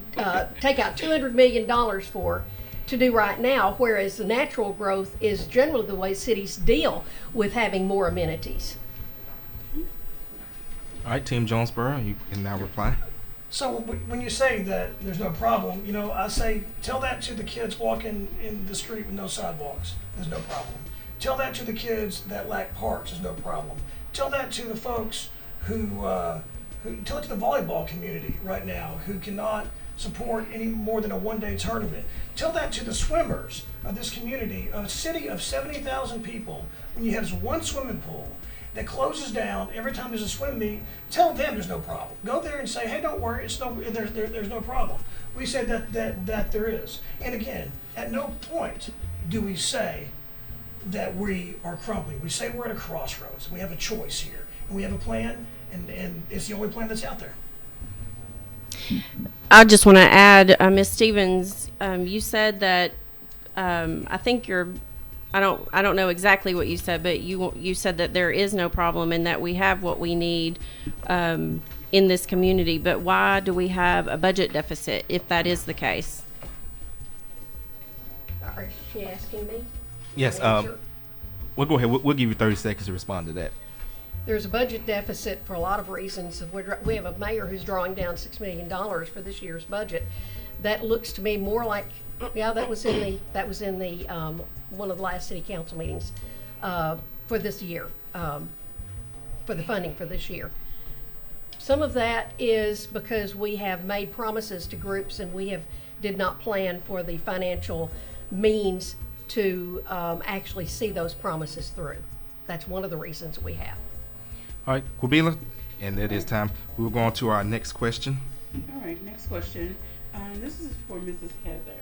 Speaker 11: take out $200 million for to do right now, whereas the natural growth is generally the way cities deal with having more amenities.
Speaker 1: All right, Team Jonesboro, you can now reply.
Speaker 7: So when you say that there's no problem, I say tell that to the kids walking in the street with no sidewalks. There's no problem. Tell that to the kids that lack parks. There's no problem. Tell that to the folks who tell it to the volleyball community right now who cannot support any more than a one-day tournament. Tell that to the swimmers of this community, a city of 70,000 people, when you have one swimming pool that closes down every time there's a swim meet. Tell them there's no problem. Go there and say, hey, don't worry, there's no problem. We said that there is. And again, at no point do we say that we are crumbling. We say we're at a crossroads. We have a choice here, and we have a plan, and it's the only plan that's out there.
Speaker 8: I just want to add, Ms. Stevens, you said that I think I don't know exactly what you said, but you said that there is no problem and that we have what we need in this community. But why do we have a budget deficit if that is the case?
Speaker 11: Is she asking me?
Speaker 1: Yes. We'll go ahead. We'll give you 30 seconds to respond to that.
Speaker 11: There's a budget deficit for a lot of reasons. We have a mayor who's drawing down $6 million for this year's budget. That looks to me more like, that was in the one of the last city council meetings for this year, for the funding for this year. Some of that is because we have made promises to groups and we did not plan for the financial means to actually see those promises through. That's one of the reasons we have.
Speaker 1: All right, Quabila, and it is time. We'll go on to our next question.
Speaker 12: All right, next question. This is for Miss Heather.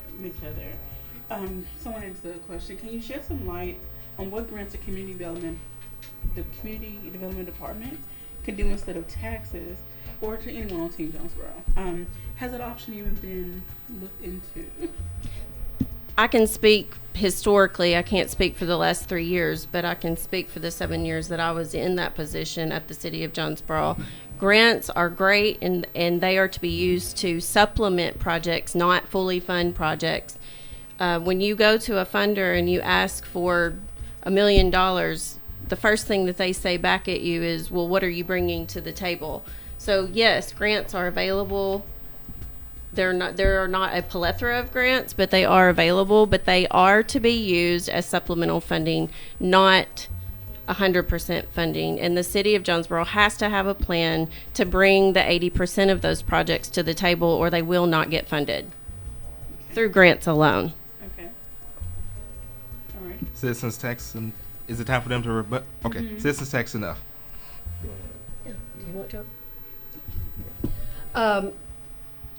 Speaker 12: Someone asked the question, can you shed some light on what grants the Community Development Department can do instead of taxes, or to anyone on Team Jonesboro? Has that option even been looked into?
Speaker 8: I can speak historically. I can't speak for the last 3 years, but I can speak for the 7 years that I was in that position at the City of Jonesboro. Grants are great, and they are to be used to supplement projects, not fully fund projects. When you go to a funder and you ask for $1 million, the first thing that they say back at you is, well, what are you bringing to the table? So yes, grants are available. There are not a plethora of grants, but they are available, but they are to be used as supplemental funding, not 100% funding. And the City of Jonesboro has to have a plan to bring the 80% of those projects to the table, or they will not get funded through grants alone.
Speaker 12: Okay. All right.
Speaker 1: Citizens tax, and is it time for them to rebut? Okay, citizens tax enough.
Speaker 11: Do you want to?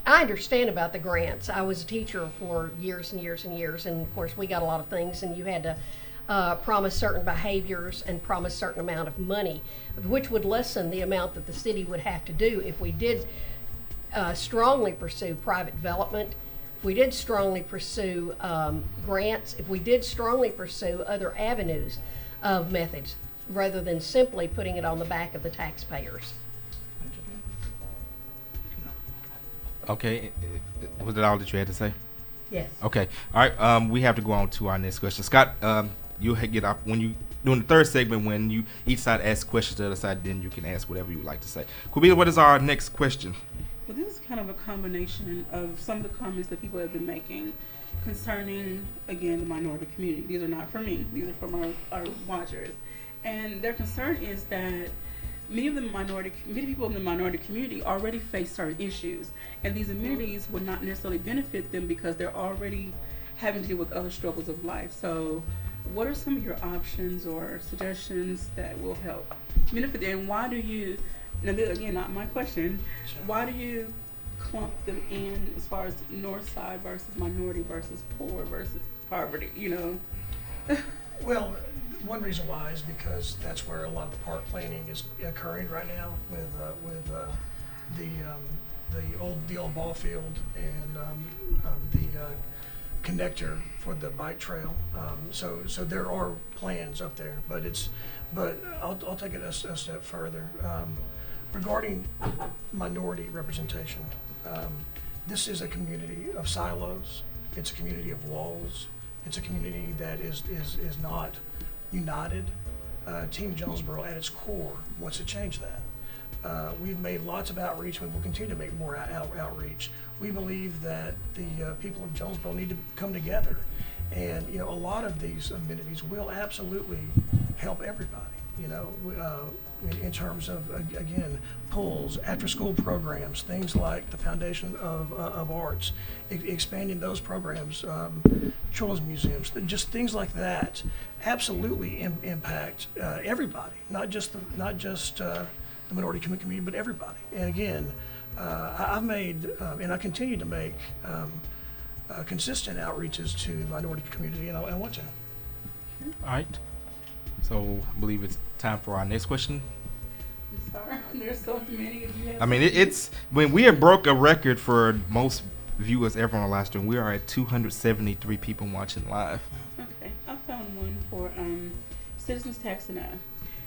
Speaker 11: I understand about the grants. I was a teacher for years and years and years, and of course we got a lot of things, and you had to promise certain behaviors and promise certain amount of money, which would lessen the amount that the city would have to do if we did strongly pursue private development, if we did strongly pursue grants, if we did strongly pursue other avenues of methods, rather than simply putting it on the back of the taxpayers.
Speaker 1: Okay, was that all that you had to say?
Speaker 11: Yes.
Speaker 1: Okay, all right. We have to go on to our next question. Scott, you'll get up when you during the third segment when you each side asks questions to the other side. Then you can ask whatever you would like to say. Quabila, what is our next question?
Speaker 12: Well, this is kind of a combination of some of the comments that people have been making concerning, again, the minority community. These are not from me. These are from our watchers, and their concern is that many people in the minority community already face certain issues, and these amenities would not necessarily benefit them because they're already having to deal with other struggles of life. So what are some of your options or suggestions that will help benefit them? And why do you, again, not my question, why do you clump them in as far as north side versus minority versus poor versus poverty,
Speaker 7: Well, one reason why is because that's where a lot of the park planning is occurring right now with the old ball field and the connector for the bike trail. So there are plans up there, but I'll take it a step further regarding minority representation. This is a community of silos. It's a community of walls. It's a community that is not united. Team Jonesboro at its core wants to change that. We've made lots of outreach. We will continue to make more outreach. We believe that the people of Jonesboro need to come together, and a lot of these amenities will absolutely help everybody. In terms of, again, pools, after-school programs, things like the Foundation of Arts, expanding those programs, children's museums, just things like that, absolutely impact everybody, not just the minority community, but everybody. And again, I've made, and I continue to make consistent outreaches to the minority community, and I want to.
Speaker 1: All right. So I believe it's time for our next question.
Speaker 12: I'm sorry, there's so many.
Speaker 1: I mean, it's when we have broke a record for most viewers ever on our live stream. We are at 273 people watching live.
Speaker 12: Okay, I found one for Citizens Tax and I.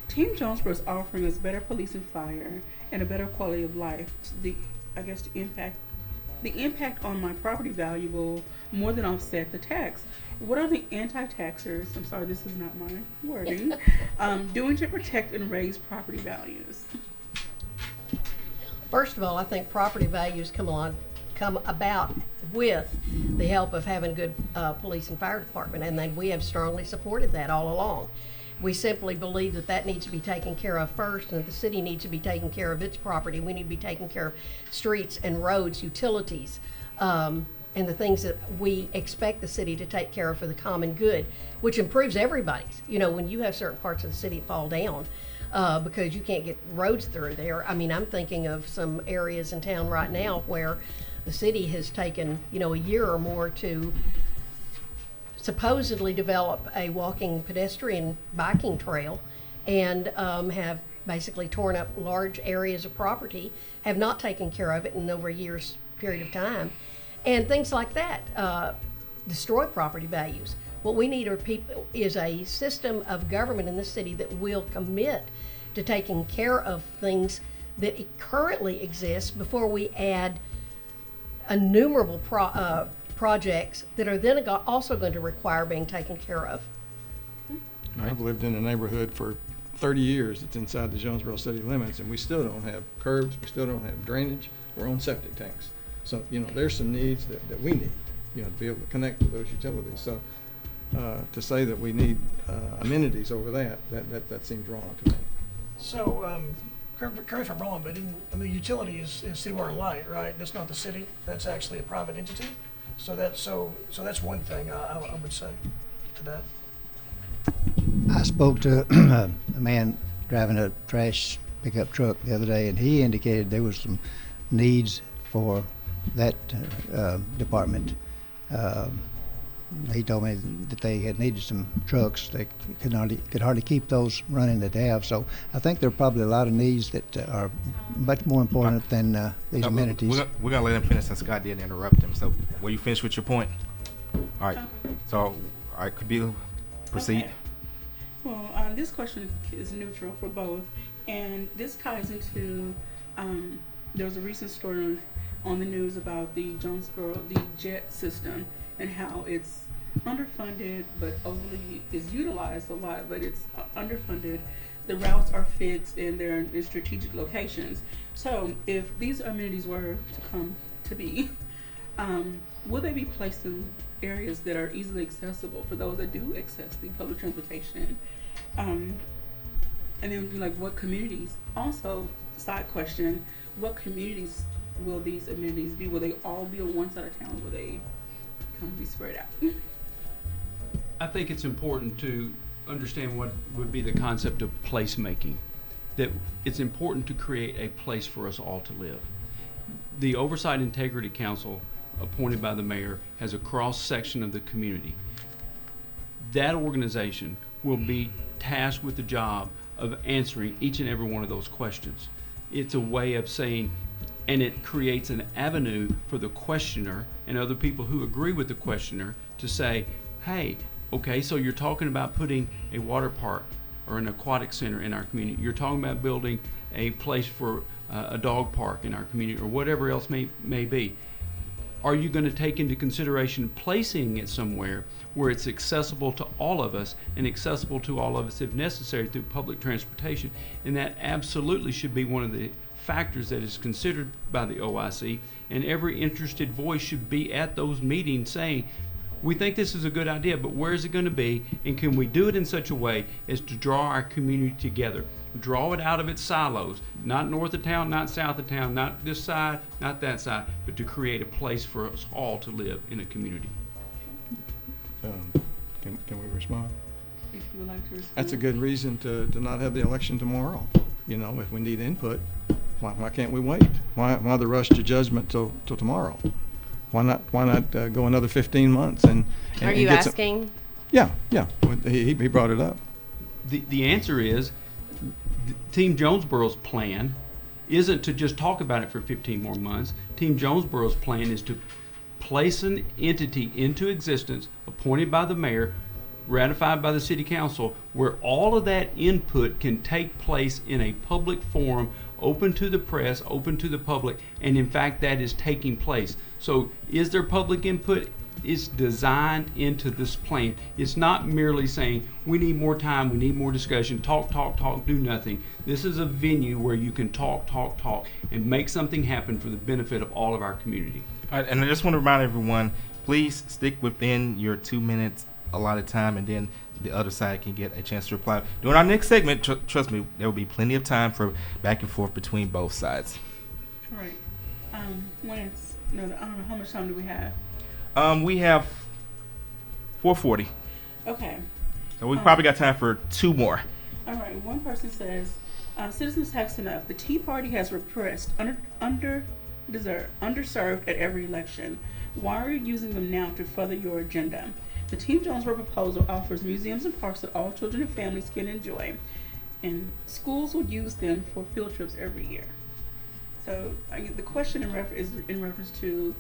Speaker 12: Team Jonesboro is offering us better police and fire and a better quality of life. The impact on my property value will more than offset the tax. What are the anti-taxers, I'm sorry, this is not my wording, doing to protect and raise property values?
Speaker 11: First of all, I think property values come about with the help of having good police and fire department, and then we have strongly supported that all along. We simply believe that needs to be taken care of first, and that the city needs to be taking care of its property. We need to be taking care of streets and roads, utilities, and the things that we expect the city to take care of for the common good, which improves everybody's. When you have certain parts of the city fall down because you can't get roads through there. I mean, I'm thinking of some areas in town right now where the city has taken, a year or more to supposedly develop a walking, pedestrian, biking trail, and have basically torn up large areas of property, have not taken care of it in over a year's period of time. And things like that destroy property values. What we need is a system of government in this city that will commit to taking care of things that currently exist before we add innumerable projects that are then also going to require being taken care of.
Speaker 10: I've lived in a neighborhood for 30 years that's inside the Jonesboro city limits, and we still don't have curbs, we still don't have drainage, we're on septic tanks. So, there's some needs that we need, to be able to connect to those utilities. So to say that we need amenities over that seems wrong to me.
Speaker 7: So, correct me if I'm wrong, but the utility is City Water and Light, right? That's not the city. That's actually a private entity. So that's one thing I would say to that.
Speaker 9: I spoke to a man driving a trash pickup truck the other day, and he indicated there was some needs for that department. He told me that they had needed some trucks. They could hardly keep those running that they have. So I think there are probably a lot of needs that are much more important than these amenities.
Speaker 1: We're gonna let him finish, since Scott didn't interrupt him. So will you finish with your point? All right. So, all right, Kabila, proceed.
Speaker 12: Okay. Well, this question is neutral for both, and this ties into there was a recent story on the news about the JET system and how it's underfunded but overly is utilized a lot, but it's underfunded. The routes are fixed and they're in strategic locations. So if these amenities were to come to be, will they be placed in areas that are easily accessible for those that do access the public transportation? And then what communities, also side question, what communities will these amenities be? Will they all be on one side of town? Will they kind of be spread out?
Speaker 5: I think it's important to understand what would be the concept of placemaking, that it's important to create a place for us all to live. The Oversight Integrity Council, appointed by the mayor, has a cross-section of the community. That organization will be tasked with the job of answering each and every one of those questions. It's a way of saying, and it creates an avenue for the questioner and other people who agree with the questioner to say, hey, okay, so you're talking about putting a water park or an aquatic center in our community. You're talking about building a place for a dog park in our community, or whatever else may be. Are you going to take into consideration placing it somewhere where it's accessible to all of us and accessible to all of us if necessary through public transportation? And that absolutely should be one of the factors that is considered by the OIC, and every interested voice should be at those meetings saying, we think this is a good idea, but where is it going to be? And can we do it in such a way as to draw our community together? Draw it out of its silos, not north of town, not south of town, not this side, not that side, but to create a place for us all to live in a community.
Speaker 10: Can we respond?
Speaker 12: If you would like to respond.
Speaker 10: That's a good reason to not have the election tomorrow. You know, if we need input, why can't we wait? Why the rush to judgment till tomorrow? Why not go another 15 months and
Speaker 8: Are you
Speaker 10: get
Speaker 8: asking?
Speaker 10: Yeah. He brought it up.
Speaker 5: The answer is Team Jonesboro's plan isn't to just talk about it for 15 more months. Team Jonesboro's plan is to place an entity into existence appointed by the mayor, ratified by the city council, where all of that input can take place in a public forum, open to the press, open to the public, and in fact that is taking place. So is there public input? It's designed into this plan. It's not merely saying we need more time, we need more discussion, talk, do nothing. This is a venue where you can talk, and make something happen for the benefit of all of our community.
Speaker 1: All right, and I just want to remind everyone, please stick within your 2 minutes allotted time, and then the other side can get a chance to reply. During our next segment, trust me, there will be plenty of time for back and forth between both sides.
Speaker 12: All right. I don't know how much time do we have?
Speaker 1: We have 4:40.
Speaker 12: Okay.
Speaker 1: So we probably got time for 2 more.
Speaker 12: All right. One person says, citizens tax enough. The Tea Party has repressed underserved at every election. Why are you using them now to further your agenda? The Team Jonesboro proposal offers museums and parks that all children and families can enjoy, and schools would use them for field trips every year. So the question is in reference to,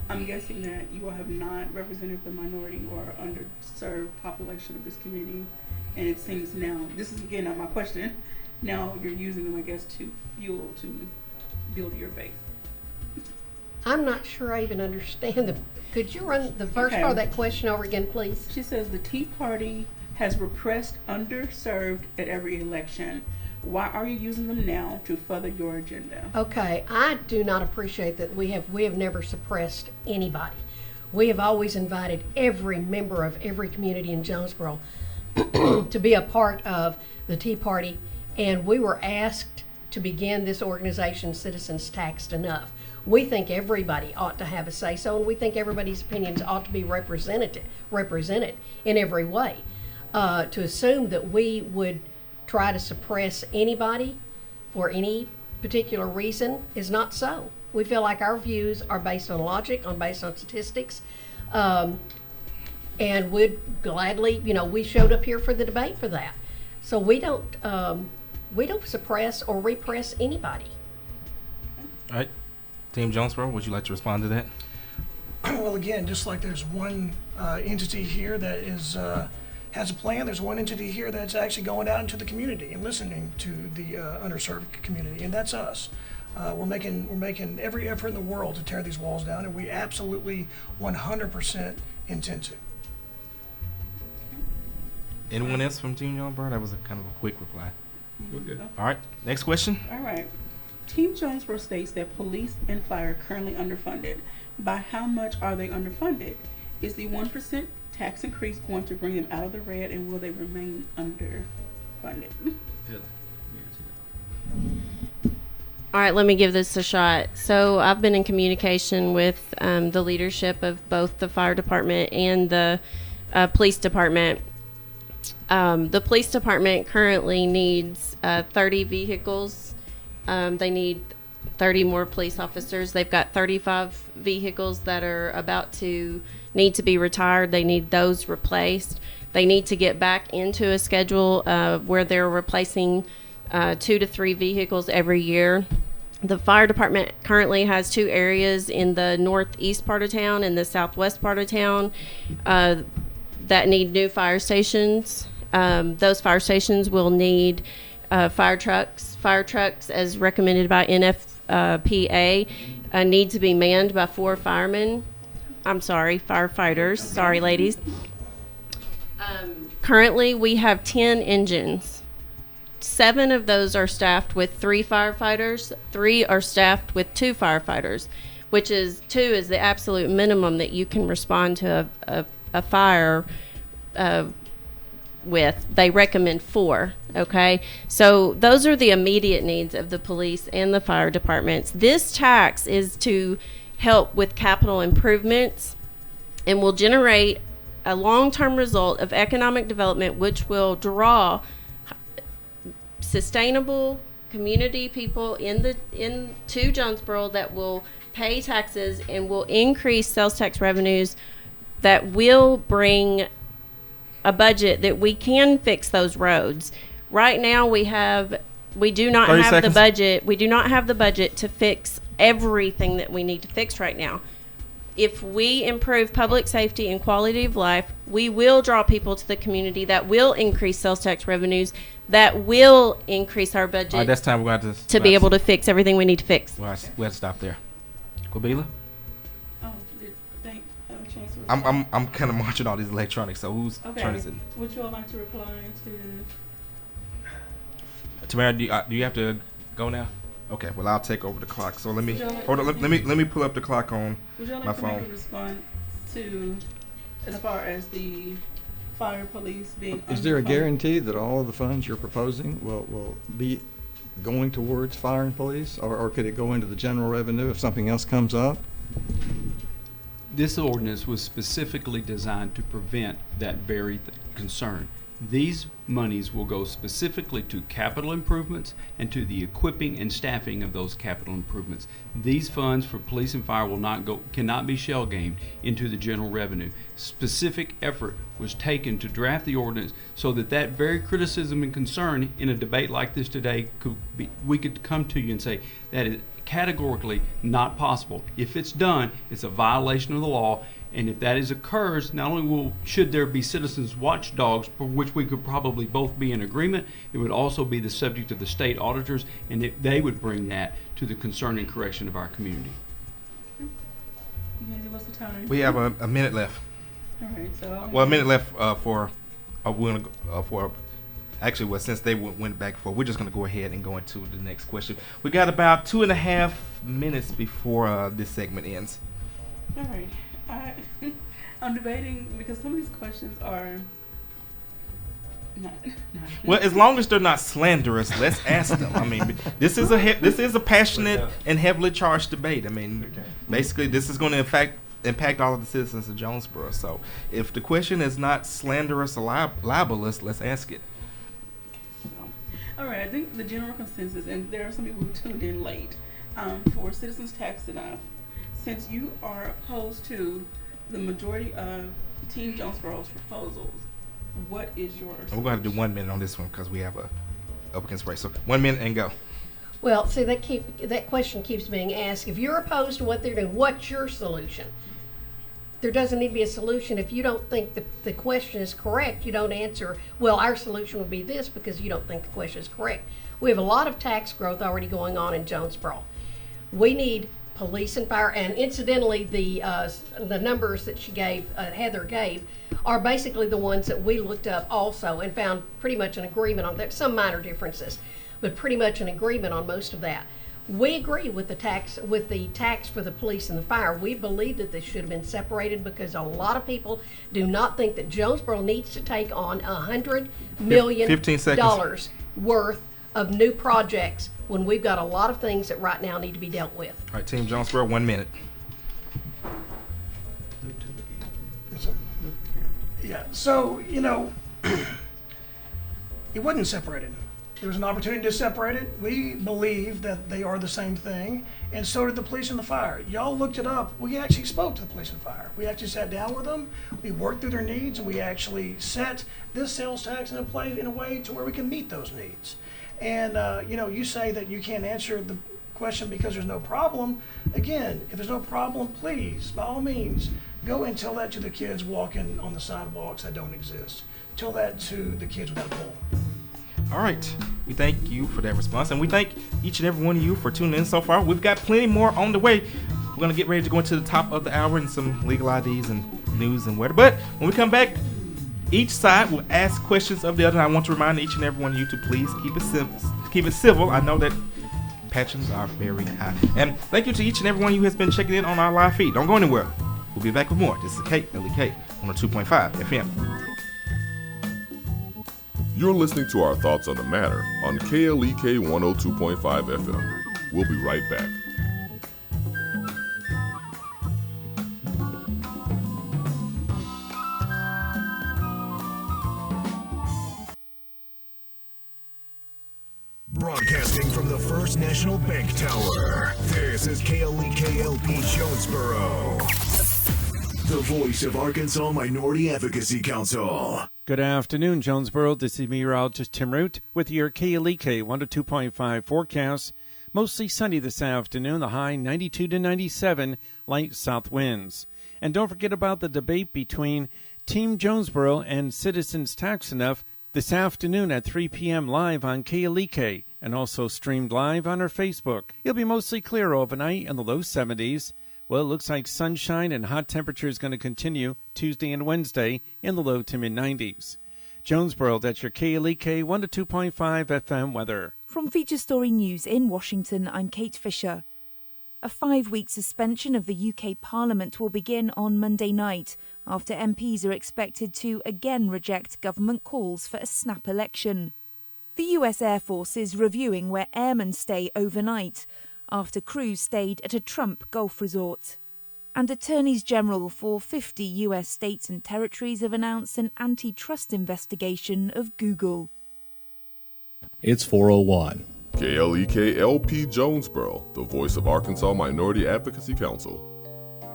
Speaker 12: I'm guessing that you all have not represented the minority or underserved population of this community, and it seems now, this is again not my question, now you're using them, I guess, to build your base.
Speaker 11: I'm not sure I even understand could you run the first part of that question over again, please?
Speaker 12: She says the Tea Party has repressed underserved at every election. Why are you using them now to further your agenda?
Speaker 11: Okay, I do not appreciate that we have never suppressed anybody. We have always invited every member of every community in Jonesboro to be a part of the Tea Party, and we were asked to begin this organization, Citizens Taxed Enough. We think everybody ought to have a say-so, and we think everybody's opinions ought to be represented in every way. To assume that we would try to suppress anybody for any particular reason is not so. We feel like our views are based on logic, based on statistics, and we'd gladly, we showed up here for the debate for that. So we don't suppress or repress anybody.
Speaker 1: All right. Team Jonesboro, would you like to respond to that?
Speaker 7: Well, again, just like there's one entity here that is has a plan, there's one entity here that's actually going out into the community and listening to the underserved community, and that's us. We're making every effort in the world to tear these walls down, and we absolutely 100% intend to.
Speaker 1: Anyone else from Team Jonesboro? That was a kind of a quick reply.
Speaker 5: We're good.
Speaker 1: All right, next question.
Speaker 12: All right. Team Jonesboro states that police and fire are currently underfunded. By how much are they underfunded? Is the 1% tax increase going to bring them out of the red, and will they remain underfunded?
Speaker 8: All right, let me give this a shot. So I've been in communication with the leadership of both the fire department and the police department. The police department currently needs 30 vehicles. They need 30 more police officers. They've got 35 vehicles that are about to need to be retired. They need those replaced. They need to get back into a schedule where they're replacing 2 to 3 vehicles every year. The fire department currently has 2 areas in the northeast part of town and the southwest part of town that need new fire stations. Those fire stations will need fire trucks. Fire trucks, as recommended by NFPA, need to be manned by 4 firefighters. Sorry, ladies. Currently, we have 10 engines. 7 of those are staffed with 3 firefighters. 3 are staffed with 2 firefighters, which is 2 is the absolute minimum that you can respond to a a fire with, they recommend 4. Okay, so those are the immediate needs of the police and the fire departments. This tax is to help with capital improvements and will generate a long-term result of economic development, which will draw sustainable community people into Jonesboro that will pay taxes and will increase sales tax revenues that will bring a budget that we can fix those roads. Right now we do not have the budget. We do not have the budget to fix everything that we need to fix right now. If we improve public safety and quality of life, we will draw people to the community. That will increase sales tax revenues. That will increase our budget.
Speaker 1: All right, that's time we're going
Speaker 8: to be able to fix everything we need to fix.
Speaker 1: We have to stop there. Qabila? I'm kind of marching all these electronics. So whose turn is it?
Speaker 12: Would you all like to reply to?
Speaker 1: Tamara, do you have to go now? Okay, well I'll take over the clock. So let me hold on. Let me pull up the clock on my phone.
Speaker 12: Would you like to make a response to, as far as the fire police being?
Speaker 10: Is there a guarantee that all of the funds you're proposing will be going towards fire and police, or could it go into the general revenue if something else comes up?
Speaker 5: This ordinance was specifically designed to prevent that very concern. These monies will go specifically to capital improvements and to the equipping and staffing of those capital improvements. These funds for police and fire cannot be shell gamed into the general revenue. Specific effort was taken to draft the ordinance so that very criticism and concern in a debate like this today we could come to you and say that is categorically not possible. If it's done, it's a violation of the law. And if that occurs, not only should there be citizens watchdogs, for which we could probably both be in agreement, it would also be the subject of the state auditors, and they would bring that to the concern and correction of our community.
Speaker 12: What's the time?
Speaker 1: We have a minute left.
Speaker 12: All right, so
Speaker 1: a minute left since they went back for, we're just going to go ahead and go into the next question. We got about 2.5 minutes before this segment ends.
Speaker 12: All right. I'm debating because some of these questions are not
Speaker 1: well, as long as they're not slanderous, let's ask them. I mean, this is a passionate and heavily charged debate. I mean, basically, this is going to impact all of the citizens of Jonesboro. So, if the question is not slanderous or libelous, let's ask it.
Speaker 12: All right. I think the general consensus, and there are some people who tuned in late, for Citizens Tax Enough. Since you are opposed to the majority of Team Jonesboro's proposals, what is yours?
Speaker 1: We're going to do 1 minute on this one because we have a up against race. So 1 minute and go.
Speaker 11: Well, see, that question keeps being asked. If you're opposed to what they're doing, what's your solution? There doesn't need to be a solution. If you don't think the question is correct, you don't answer, well, our solution would be this, because you don't think the question is correct. We have a lot of tax growth already going on in Jonesboro. We need police and fire, and incidentally, the numbers that she gave, Heather gave, are basically the ones that we looked up also and found pretty much an agreement on that. Some minor differences, but pretty much an agreement on most of that. We agree with the tax for the police and the fire. We believe that this should have been separated because a lot of people do not think that Jonesboro needs to take on $100 million worth of new projects when we've got a lot of things that right now need to be dealt with.
Speaker 1: All right, Team Jonesboro, 1 minute.
Speaker 7: Yeah, so, it wasn't separated. There was an opportunity to separate it. We believe that they are the same thing, and so did the police and the fire. Y'all looked it up. We actually spoke to the police and fire. We actually sat down with them. We worked through their needs, and we actually set this sales tax in a way to where we can meet those needs. And, you say that you can't answer the question because there's no problem. Again, if there's no problem, please, by all means, go and tell that to the kids walking on the sidewalks that don't exist. Tell that to the kids without a pole.
Speaker 1: All right. We thank you for that response, and we thank each and every one of you for tuning in so far. We've got plenty more on the way. We're going to get ready to go into the top of the hour and some legal IDs and news and weather. But when we come back, each side will ask questions of the other. I want to remind each and every one of you to please keep it civil. I know that passions are very high. And thank you to each and every one of you who has been checking in on our live feed. Don't go anywhere. We'll be back with more. This is KLEK on 2.5 FM.
Speaker 6: You're listening to our thoughts on the matter on KLEK 102.5 FM. We'll be right back.
Speaker 2: Broadcasting from the First National Bank Tower, this is KLEK-LP Jonesboro, the voice of Arkansas Minority Advocacy Council.
Speaker 3: Good afternoon, Jonesboro. This is meteorologist Tim Root with your KLEK 102.5 forecast. Mostly sunny this afternoon, the high 92 to 97, light south winds. And don't forget about the debate between Team Jonesboro and Citizens Tax Enough this afternoon at 3 p.m. live on KLEK and also streamed live on our Facebook. It'll be mostly clear overnight in the low 70s. Well, it looks like sunshine and hot temperatures going to continue Tuesday and Wednesday in the low to mid-90s. Jonesboro, that's your KLEK 102.5 FM weather.
Speaker 17: From Feature Story News in Washington, I'm Kate Fisher. A 5-week suspension of the UK Parliament will begin on Monday night after MPs are expected to again reject government calls for a snap election. The US Air Force is reviewing where airmen stay overnight after crews stayed at a Trump golf resort. And attorneys general for 50 US states and territories have announced an antitrust investigation of Google.
Speaker 18: It's 4:01.
Speaker 6: KLEK-LP Jonesboro, the voice of Arkansas Minority Advocacy Council.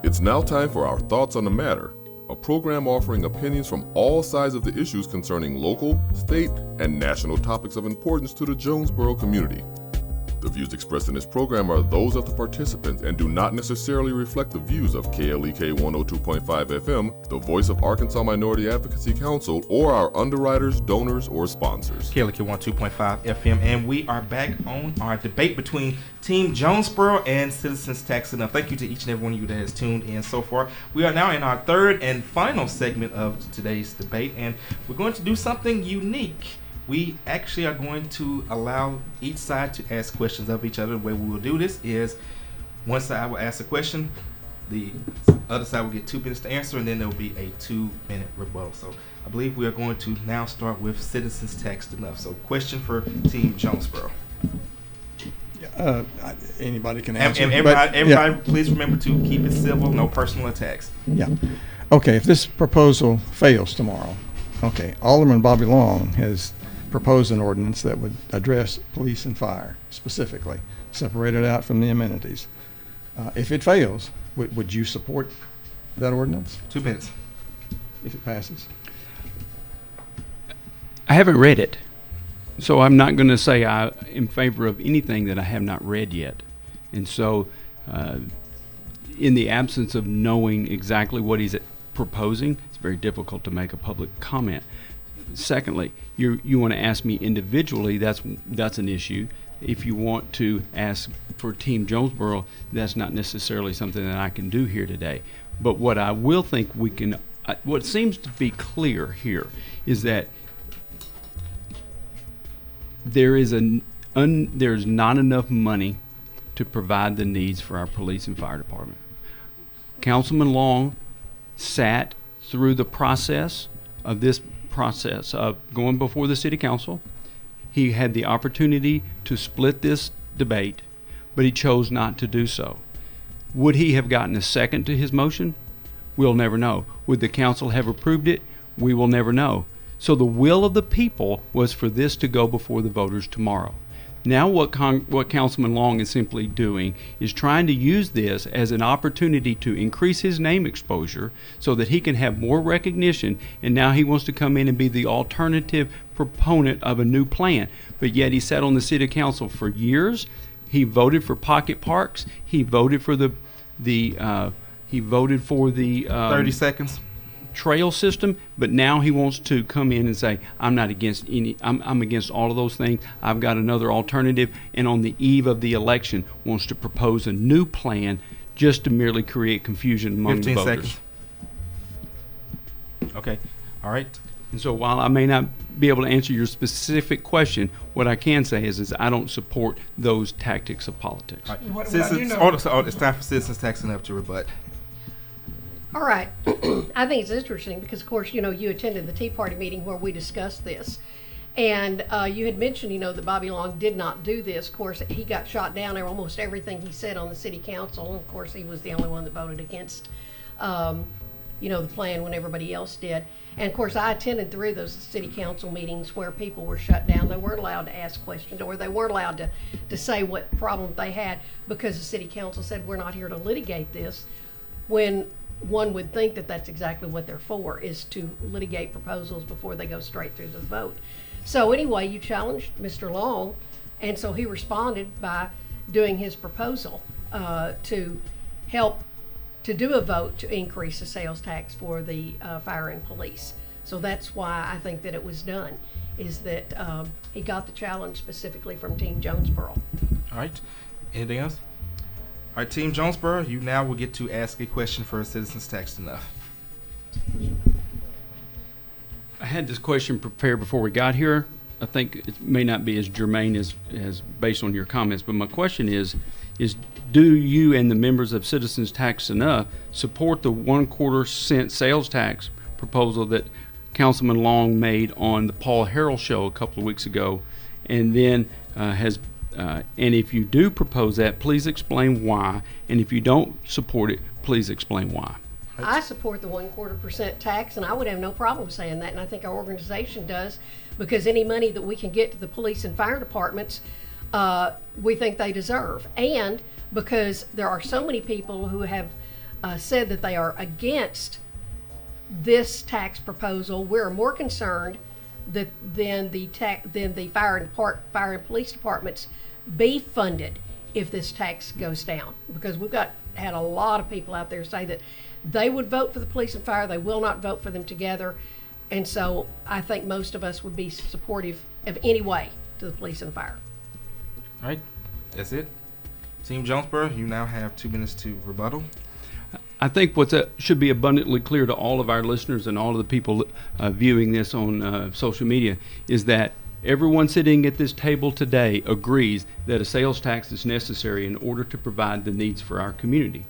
Speaker 6: It's now time for our Thoughts on the Matter, a program offering opinions from all sides of the issues concerning local, state, and national topics of importance to the Jonesboro community. The views expressed in this program are those of the participants and do not necessarily reflect the views of KLEK 102.5 FM, the voice of Arkansas Minority Advocacy Council, or our underwriters, donors, or sponsors.
Speaker 1: KLEK 102.5 FM, and we are back on our debate between Team Jonesboro and Citizens Tax Enough. Thank you to each and every one of you that has tuned in so far. We are now in our third and final segment of today's debate, and we're going to do something unique. We actually are going to allow each side to ask questions of each other. The way we will do this is one side will ask a question, the other side will get 2 minutes to answer, and then there will be a 2-minute rebuttal. So I believe we are going to now start with Citizens Taxed Enough. So question for Team Jonesboro.
Speaker 10: Anybody can answer.
Speaker 1: Everybody, please remember to keep it civil, no personal attacks.
Speaker 10: Yeah. Okay, if this proposal fails tomorrow, okay, Alderman Bobby Long has proposed an ordinance that would address police and fire specifically, separated out from the amenities. If it fails, would you support that ordinance?
Speaker 1: 2 minutes.
Speaker 10: If it passes?
Speaker 5: I haven't read it, so I'm not going to say I'm in favor of anything that I have not read yet. And so, in the absence of knowing exactly what he's proposing, it's very difficult to make a public comment. Secondly, you want to ask me individually, that's an issue. If you want to ask for Team Jonesboro, that's not necessarily something that I can do here today. But what I will think we can, what seems to be clear here is that there's not enough money to provide the needs for our police and fire department. Councilman Long sat through the process of going before the city council. He had the opportunity to split this debate, but he chose not to do so. Would he have gotten a second to his motion? We'll never know. Would the council have approved it? We will never know. So the will of the people was for this to go before the voters tomorrow. Now what Councilman Long is simply doing is trying to use this as an opportunity to increase his name exposure so that he can have more recognition, and now he wants to come in and be the alternative proponent of a new plan. But yet he sat on the city council for years. He voted for pocket parks. He voted for the
Speaker 1: 30 seconds
Speaker 5: trail system, but now he wants to come in and say, I'm not against I'm against all of those things. I've got another alternative, and on the eve of the election wants to propose a new plan just to merely create confusion among the voters.
Speaker 1: 15 seconds. Okay. All right.
Speaker 5: And so while I may not be able to answer your specific question, what I can say is I don't support those tactics of politics.
Speaker 1: Right. It's time for Citizens Tax Enough to rebut.
Speaker 11: All right. I think it's interesting because, of course, you attended the Tea Party meeting where we discussed this. And you had mentioned, that Bobby Long did not do this. Of course, he got shot down there. Almost everything he said on the city council. And, of course, he was the only one that voted against, the plan when everybody else did. And, of course, I attended 3 of those city council meetings where people were shut down. They weren't allowed to ask questions, or they weren't allowed to say what problem they had because the city council said, we're not here to litigate this, when one would think that that's exactly what they're for, is to litigate proposals before they go straight through the vote. So anyway, you challenged Mr. Long, and so he responded by doing his proposal to help to do a vote to increase the sales tax for the fire and police. So that's why I think that it was done, is that he got the challenge specifically from Team Jonesboro.
Speaker 1: All right. Anything else? All right, Team Jonesboro, you now will get to ask a question for Citizens Taxed Enough.
Speaker 5: I had this question prepared before we got here. I think it may not be as germane as based on your comments, but my question is do you and the members of Citizens Taxed Enough support the 1/4 cent sales tax proposal that Councilman Long made on the Paul Harrell show a couple of weeks ago, and then and if you do propose that, please explain why, and if you don't support it, please explain why.
Speaker 11: I support the 1/4% tax, and I would have no problem saying that, and I think our organization does, because any money that we can get to the police and fire departments, we think they deserve. And because there are so many people who have said that they are against this tax proposal, we're more concerned that than the fire and police departments be funded if this tax goes down, because we've had a lot of people out there say that they would vote for the police and fire, they will not vote for them together, and so I think most of us would be supportive of any way to the police and fire.
Speaker 1: All right, that's it. Team Jonesboro, you now have 2 minutes to rebuttal.
Speaker 5: I think what should be abundantly clear to all of our listeners and all of the people viewing this on social media is that everyone sitting at this table today agrees that a sales tax is necessary in order to provide the needs for our community.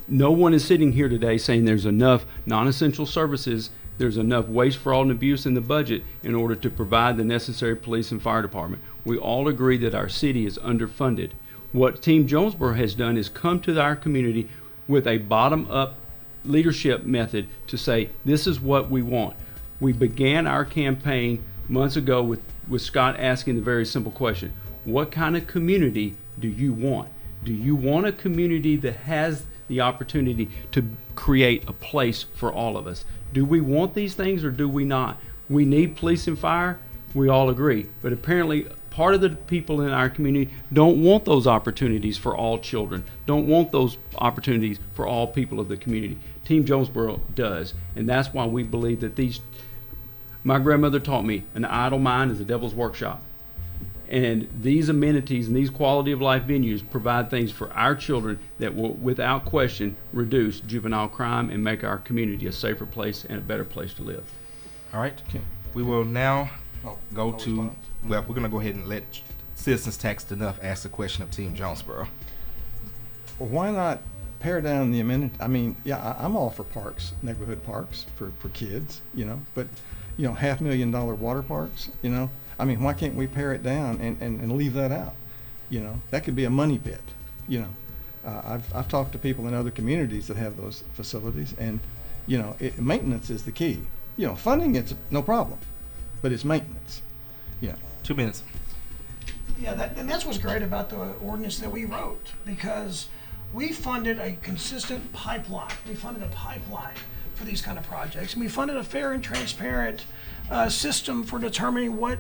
Speaker 5: No one is sitting here today saying there's enough non-essential services, there's enough waste, fraud, and abuse in the budget in order to provide the necessary police and fire department. We all agree that our city is underfunded. What Team Jonesboro has done is come to our community with a bottom-up leadership method to say, this is what we want. We began our campaign months ago with Scott asking the very simple question, what kind of community do you want? Do you want a community that has the opportunity to create a place for all of us? Do we want these things or do we not? We need police and fire, we all agree, but apparently part of the people in our community don't want those opportunities for all children, don't want those opportunities for all people of the community. Team Jonesboro does, and that's why we believe that my grandmother taught me, an idle mind is a devil's workshop. And these amenities and these quality of life venues provide things for our children that will, without question, reduce juvenile crime and make our community a safer place and a better place to live.
Speaker 1: All right. We will now go to, we're going to go ahead and let Citizens Taxed Enough ask the question of Team Jonesboro.
Speaker 10: Well, why not pare down the amenity? I mean, yeah, I'm all for parks, neighborhood parks for kids, but, $500,000 water parks, I mean, why can't we pare it down and leave that out? That could be a money pit. I've talked to people in other communities that have those facilities, and maintenance is the key. Funding, it's no problem, but it's maintenance.
Speaker 1: 2 minutes.
Speaker 7: Yeah, and that's what's great about the ordinance that we wrote, because we funded a consistent pipeline. We funded a pipeline for these kind of projects, and we funded a fair and transparent system for determining what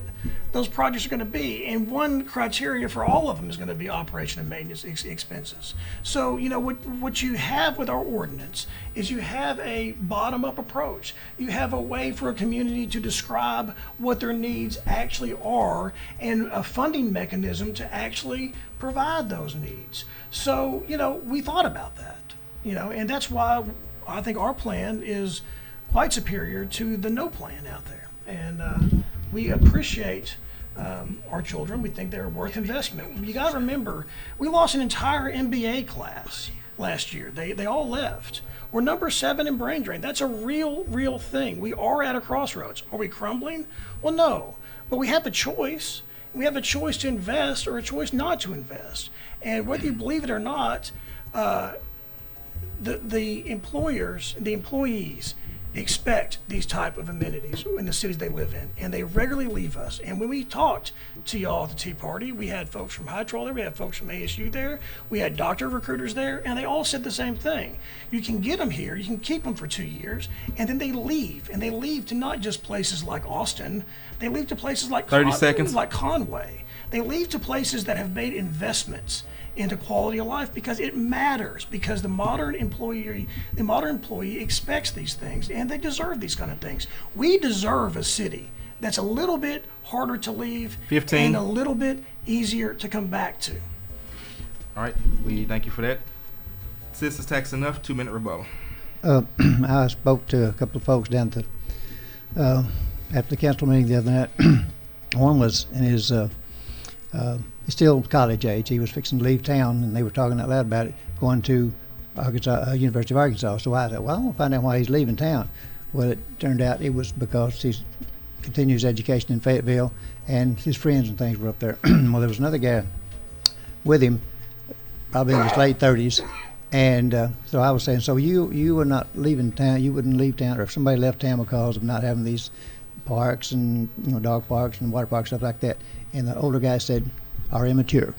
Speaker 7: those projects are going to be. And one criteria for all of them is going to be operation and maintenance expenses. So, what you have with our ordinance is you have a bottom-up approach. You have a way for a community to describe what their needs actually are and a funding mechanism to actually provide those needs. So, we thought about that, and that's why I think our plan is quite superior to the no plan out there. And we appreciate our children. We think they're worth investment. You got to remember, we lost an entire MBA class last year. They all left. We're number 7 in brain drain. That's a real thing. We are at a crossroads. Are we crumbling? Well, no. But we have a choice. We have a choice to invest or a choice not to invest. And whether you believe it or not, the employers, the employees expect these type of amenities in the cities they live in, and they regularly leave us. And when we talked to y'all at the Tea Party, we had folks from High Troll there, we had folks from ASU there, we had doctor recruiters there, and they all said the same thing. You can get them here, you can keep them for 2 years, and then they leave. And they leave to not just places like Austin, they leave to places like
Speaker 1: 30 seconds.
Speaker 7: Like Conway. They leave to places that have made investments into quality of life because it matters, because the modern employee expects these things, and they deserve these kind of things. We deserve a city that's a little bit harder to leave
Speaker 1: 15.
Speaker 7: and a little bit easier to come back to.
Speaker 1: All right, we thank you for that. Citizens Tax Enough, 2-minute rebuttal.
Speaker 9: I spoke to a couple of folks down at the after the council meeting the other night. One was in his he's still college age. He was fixing to leave town, and they were talking out loud about it, going to Arkansas, University of Arkansas. So I said, well, I want to find out why he's leaving town. Well, it turned out it was because he continues education in Fayetteville, and his friends and things were up there. Well, there was another guy with him, probably in his late 30s, and so I was saying, so you were not leaving town, you wouldn't leave town, or if somebody left town because of not having these parks and dog parks and water parks, stuff like that. And the older guy said, are immature.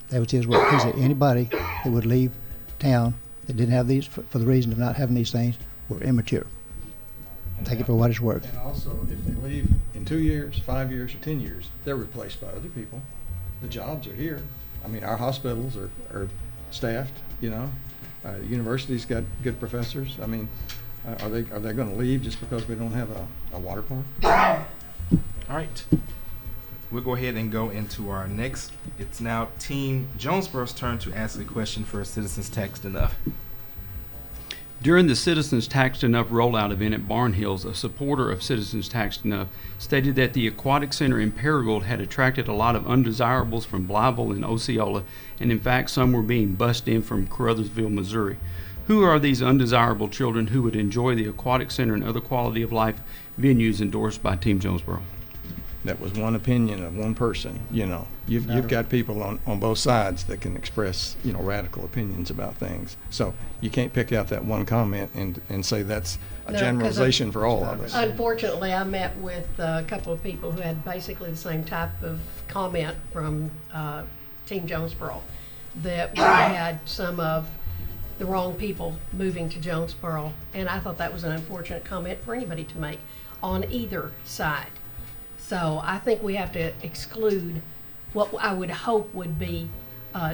Speaker 9: That was his word. He said anybody that would leave town that didn't have these for the reason of not having these things were immature. Take it for what it's worth.
Speaker 10: And also, if they leave in 2 years, 5 years, or 10 years, they're replaced by other people. The jobs are here. I mean, our hospitals are staffed. The university's got good professors. I mean, are they going to leave just because we don't have a water park?
Speaker 1: All right. We'll go ahead and go into our next. It's now Team Jonesboro's turn to ask a question for Citizens Taxed Enough.
Speaker 5: During the Citizens Taxed Enough rollout event at Barn Hills, a supporter of Citizens Taxed Enough stated that the aquatic center in Paragould had attracted a lot of undesirables from Blytheville and Osceola, and in fact some were being bussed in from Caruthersville, Missouri. Who are these undesirable children who would enjoy the aquatic center and other quality of life venues endorsed by Team Jonesboro?
Speaker 10: That was one opinion of one person. You've got people on both sides that can express radical opinions about things. So you can't pick out that one comment and say that's a generalization for all of us.
Speaker 11: Unfortunately, I met with a couple of people who had basically the same type of comment from Team Jonesboro, that we had some of the wrong people moving to Jonesboro, and I thought that was an unfortunate comment for anybody to make on either side. So I think we have to exclude what I would hope would be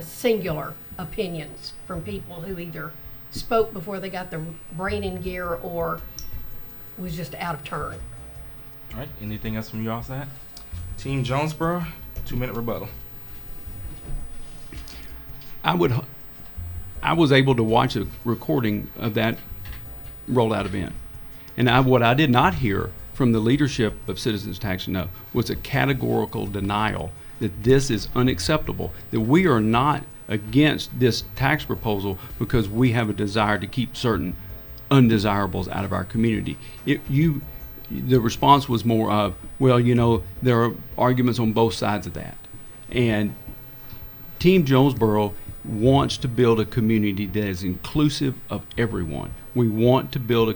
Speaker 11: singular opinions from people who either spoke before they got their brain in gear or was just out of turn.
Speaker 1: All right, anything else from you all side? Team Jonesboro, 2-minute rebuttal.
Speaker 5: I was able to watch a recording of that rollout event, and what I did not hear from the leadership of Citizens Taxed Enough was a categorical denial that this is unacceptable, that we are not against this tax proposal because we have a desire to keep certain undesirables out of our community. The response was more of, well, there are arguments on both sides of that. And Team Jonesboro wants to build a community that is inclusive of everyone. We want to build a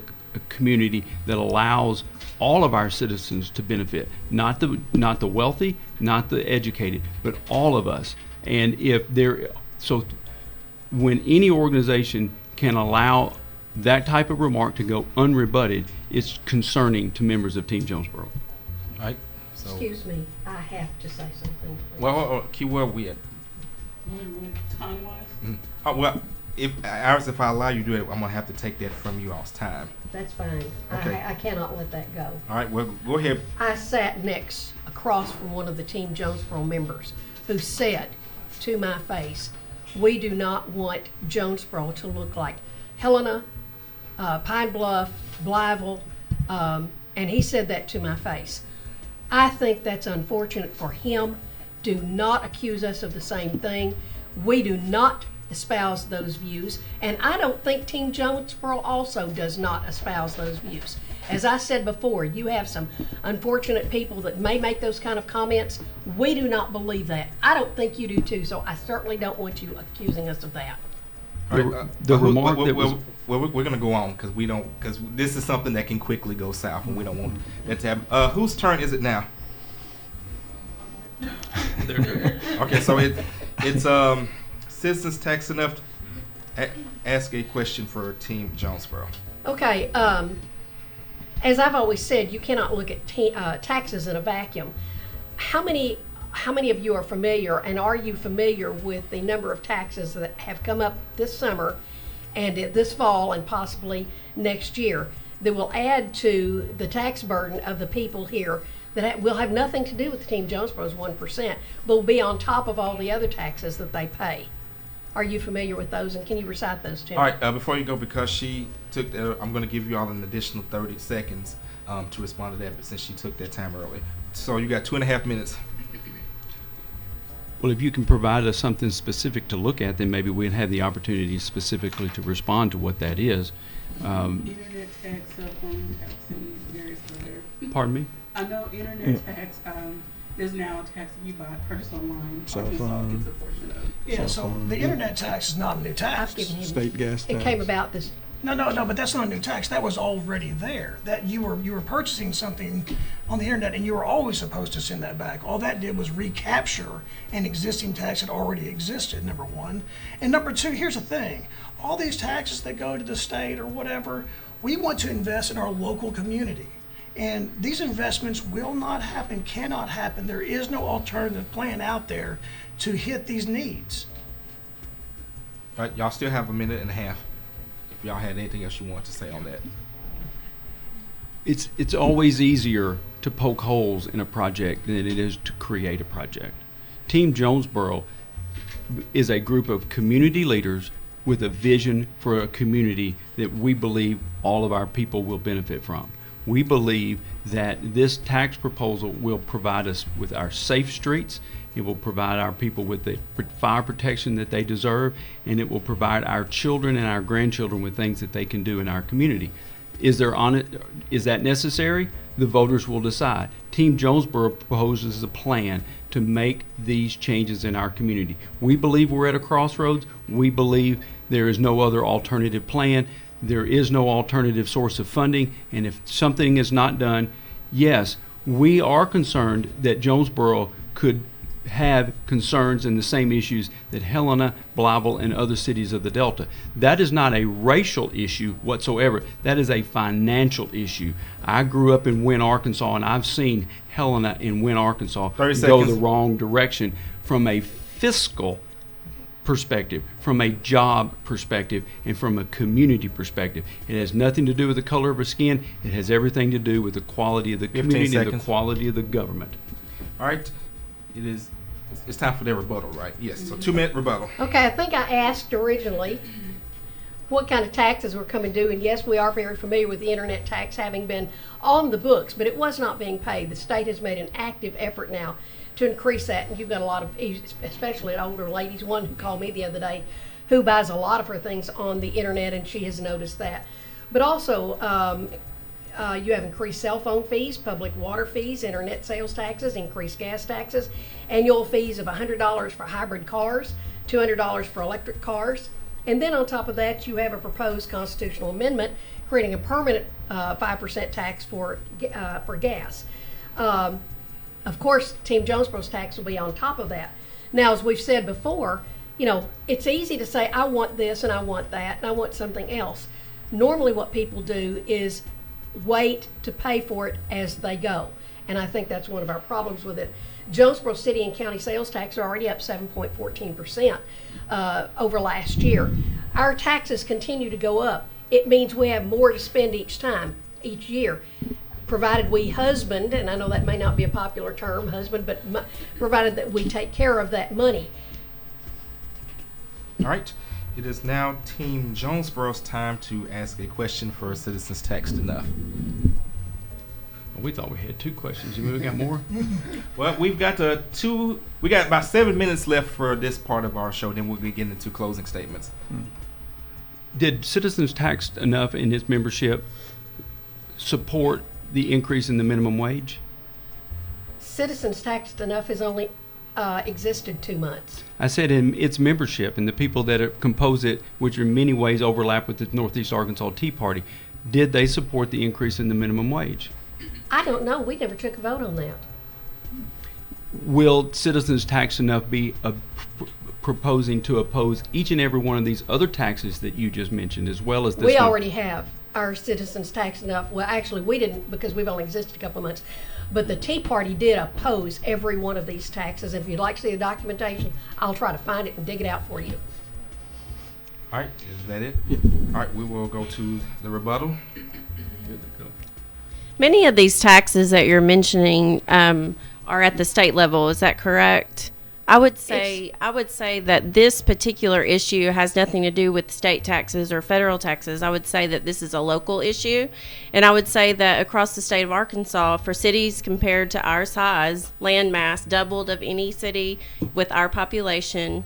Speaker 5: community that allows all of our citizens to benefit, not the wealthy, not the educated, but all of us. And so when any organization can allow that type of remark to go unrebutted, it's concerning to members of Team Jonesboro.
Speaker 1: All right. So,
Speaker 11: excuse me, I have to say something.
Speaker 1: Well, where are we at?
Speaker 12: Time-wise?
Speaker 1: Mm-hmm. Well, if I allow you to do it, I'm gonna have to take that from you all's time.
Speaker 11: That's fine.
Speaker 1: Okay.
Speaker 11: I cannot let that go.
Speaker 1: All right. Well, go ahead.
Speaker 11: I sat across from one of the Team Jonesboro members who said to my face, we do not want Jonesboro to look like Helena, Pine Bluff, Blytheville, and he said that to my face. I think that's unfortunate for him. Do not accuse us of the same thing. We do not espouse those views, and I don't think Team Jonesboro also does not espouse those views. As I said before, you have some unfortunate people that may make those kind of comments. We do not believe that. I don't think you do too, so I certainly don't want you accusing us of that.
Speaker 1: All right,
Speaker 5: the remark that was...
Speaker 1: Well, we're going to go on because this is something that can quickly go south, and we don't want that to happen. Whose turn is it now? Okay, so it's citizens tax enough to ask a question for Team Jonesboro.
Speaker 11: Okay, as I've always said, you cannot look at taxes in a vacuum. How many of you are familiar, and are you familiar with the number of taxes that have come up this summer and this fall and possibly next year that will add to the tax burden of the people here that will have nothing to do with Team Jonesboro's 1%, but will be on top of all the other taxes that they pay? Are you familiar with those, and can you recite those to me?
Speaker 1: All right, before you go, because she took I'm going to give you all an additional 30 seconds to respond to that, but since she took that time early. So you got 2.5 minutes.
Speaker 5: Well, if you can provide us something specific to look at, then maybe we'd have the opportunity specifically to respond to what that is.
Speaker 12: Internet tax, cell phone tax, and various other.
Speaker 5: Pardon me?
Speaker 12: I know internet tax, there's now a tax if you buy purchase online.
Speaker 10: Cell
Speaker 12: Arkansas
Speaker 10: phone.
Speaker 12: gets a portion of it.
Speaker 7: Yeah, so the internet tax is not a new tax.
Speaker 11: I've given him-
Speaker 10: State gas
Speaker 11: It
Speaker 10: tax.
Speaker 11: came about this.
Speaker 7: No, but that's not a new tax. That was already there. That you were purchasing something on the internet, and you were always supposed to send that back. All that did was recapture an existing tax that already existed, number one. And number two, here's the thing. All these taxes that go to the state or whatever, we want to invest in our local community. And these investments will not happen, cannot happen. There is no alternative plan out there to hit these needs.
Speaker 1: All right, y'all still have a minute and a half. If y'all had anything else you want to say on that.
Speaker 5: It's always easier to poke holes in a project than it is to create a project. Team Jonesboro is a group of community leaders with a vision for a community that we believe all of our people will benefit from. We believe that this tax proposal will provide us with our safe streets, it will provide our people with the fire protection that they deserve, and it will provide our children and our grandchildren with things that they can do in our community. Is that necessary? The voters will decide. Team Jonesboro proposes a plan to make these changes in our community. We believe we're at a crossroads. We believe there is no other alternative plan. There is no alternative source of funding, and if something is not done, yes, we are concerned that Jonesboro could have concerns and the same issues that Helena, Blytheville, and other cities of the Delta. That is not a racial issue whatsoever. That is a financial issue. I grew up in Wynne, Arkansas, and I've seen Helena and Wynne, Arkansas go the wrong direction from a fiscal perspective, from a job perspective, and from a community perspective. It has nothing to do with the color of our skin. It has everything to do with the quality of the community and the quality of the government.
Speaker 1: All right. It's time for their rebuttal, right? Yes. So 2-minute rebuttal.
Speaker 11: Okay, I think I asked originally what kind of taxes were coming due, and yes, we are very familiar with the internet tax having been on the books, but it was not being paid. The state has made an active effort now to increase that, and you've got a lot of, especially older ladies, one who called me the other day who buys a lot of her things on the internet, and she has noticed that. But also, you have increased cell phone fees, public water fees, internet sales taxes, increased gas taxes, annual fees of $100 for hybrid cars, $200 for electric cars. And then on top of that, you have a proposed constitutional amendment creating a permanent 5% tax for gas. Of course, Team Jonesboro's tax will be on top of that. Now, as we've said before, it's easy to say, I want this and I want that and I want something else. Normally what people do is wait to pay for it as they go. And I think that's one of our problems with it. Jonesboro City and County sales tax are already up 7.14% over last year. Our taxes continue to go up. It means we have more to spend each year, provided we husband, and I know that may not be a popular term, husband, but provided that we take care of that money.
Speaker 1: All right. It is now Team Jonesboro's time to ask a question for Citizens Taxed Enough.
Speaker 5: We thought we had 2 questions. You mean we got more?
Speaker 1: Well, we've got we got about 7 minutes left for this part of our show. Then we'll be getting into closing statements.
Speaker 5: Did Citizens Taxed Enough in its membership support the increase in the minimum wage?
Speaker 11: Citizens Taxed Enough has only existed 2 months.
Speaker 5: I said in its membership and the people that compose it, which in many ways overlap with the Northeast Arkansas Tea Party, did they support the increase in the minimum wage?
Speaker 11: I don't know. We never took a vote on that.
Speaker 5: Will Citizens Taxed Enough be proposing to oppose each and every one of these other taxes that you just mentioned, as well as this
Speaker 11: We
Speaker 5: one?
Speaker 11: already have our Citizens Taxed Enough. Well, actually, we didn't, because we've only existed a couple of months. But the Tea Party did oppose every one of these taxes. If you'd like to see the documentation, I'll try to find it and dig it out for you.
Speaker 1: All right, is that it? All right, we will go to the rebuttal.
Speaker 8: Many of these taxes that you're mentioning are at the state level. Is that correct? I would say that this particular issue has nothing to do with state taxes or federal taxes. I would say that this is a local issue, and I would say that across the state of Arkansas, for cities compared to our size, land mass doubled of any city with our population.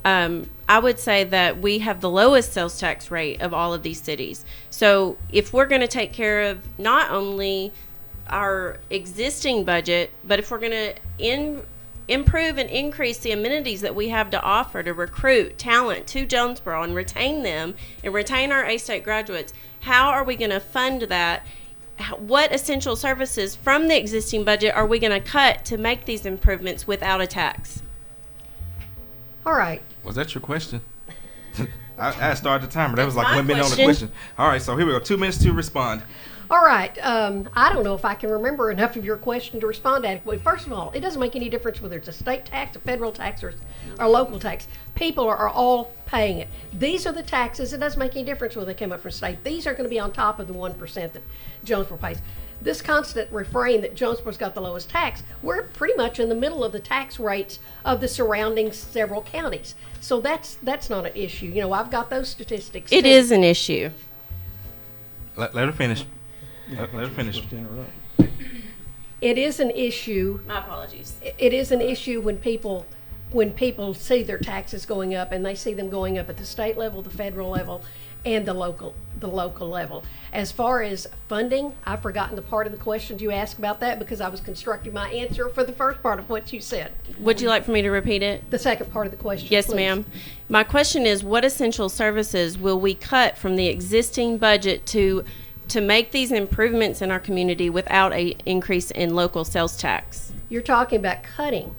Speaker 8: I would say that we have the lowest sales tax rate of all of these cities. So if we're going to take care of not only our existing budget, but if we're going to improve and increase the amenities that we have to offer to recruit talent to Jonesboro and retain them and retain our A-State graduates, how are we going to fund that? What essential services from the existing budget are we going to cut to make these improvements without a tax?
Speaker 11: All right.
Speaker 1: Was that your question? I started the timer. That was like
Speaker 8: my
Speaker 1: 1 minute on the question. All right, so here we go. 2 minutes to respond.
Speaker 11: All right. I don't know if I can remember enough of your question to respond adequately. First of all, it doesn't make any difference whether it's a state tax, a federal tax, or local tax. People are all paying it. These are the taxes. It doesn't make any difference whether they come up from state. These are going to be on top of the 1% that Jonesboro pays. This constant refrain that Jonesboro's got the lowest tax, we're pretty much in the middle of the tax rates of the surrounding several counties. So that's not an issue. You know, I've got those statistics.
Speaker 8: It is an issue.
Speaker 1: Let her finish. Let her finish.
Speaker 11: It is an issue.
Speaker 8: My apologies.
Speaker 11: It is an issue when people see their taxes going up, and they see them going up at the state level, the federal level, and the local level. As far as funding, I've forgotten the part of the question you asked about that because I was constructing my answer for the first part of what you said.
Speaker 8: Would you like for me to repeat it?
Speaker 11: The second part of the question,
Speaker 8: Yes,
Speaker 11: please.
Speaker 8: ma'am. My question is, what essential services will we cut from the existing budget to make these improvements in our community without an increase in local sales tax?
Speaker 11: You're talking about cutting.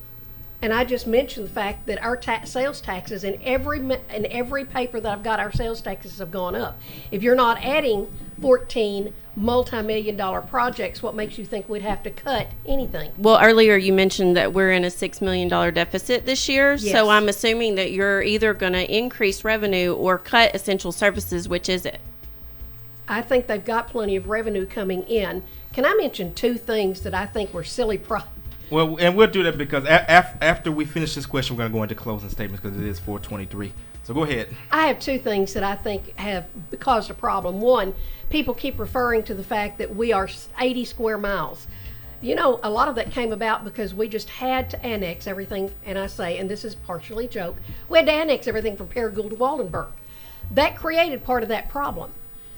Speaker 11: And I just mentioned the fact that our sales taxes in every paper that I've got, our sales taxes have gone up. If you're not adding 14 multi-million-dollar projects, what makes you think we'd have to cut anything?
Speaker 8: Well, earlier you mentioned that we're in a $6 million deficit this year.
Speaker 11: Yes.
Speaker 8: So I'm assuming that you're either going to increase revenue or cut essential services. Which is it?
Speaker 11: I think they've got plenty of revenue coming in. Can I mention 2 things that I think were silly
Speaker 1: Well, and we'll do that because after we finish this question, we're going to go into closing statements because it is 4:23. So go ahead.
Speaker 11: I have 2 things that I think have caused a problem. One, people keep referring to the fact that we are 80 square miles. You know, a lot of that came about because we just had to annex everything, and I say, and this is partially a joke, we had to annex everything from Paragould to Waldenburg. That created part of that problem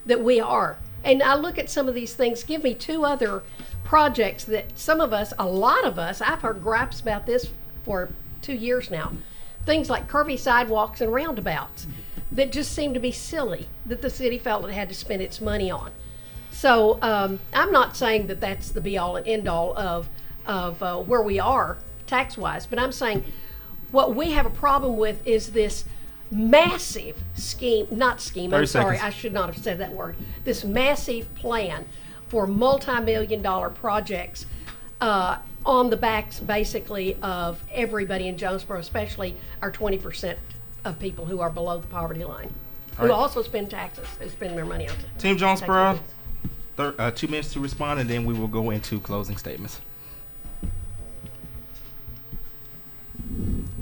Speaker 11: that we are. And I look at some of these things, give me 2 other projects that some of us, a lot of us, I've heard gripes about this for 2 years now. Things like curvy sidewalks and roundabouts that just seem to be silly, that the city felt it had to spend its money on. So I'm not saying that that's the be-all and end-all of where we are tax-wise, but I'm saying what we have a problem with is this massive scheme, not scheme, I'm sorry, I should not have said that word, this massive plan for multi-million-dollar projects on the backs basically of everybody in Jonesboro, especially our 20% of people who are below the poverty line, who also spend taxes, who spend their money on taxes.
Speaker 1: Team Jonesboro, 2 minutes to respond, and then we will go into closing statements.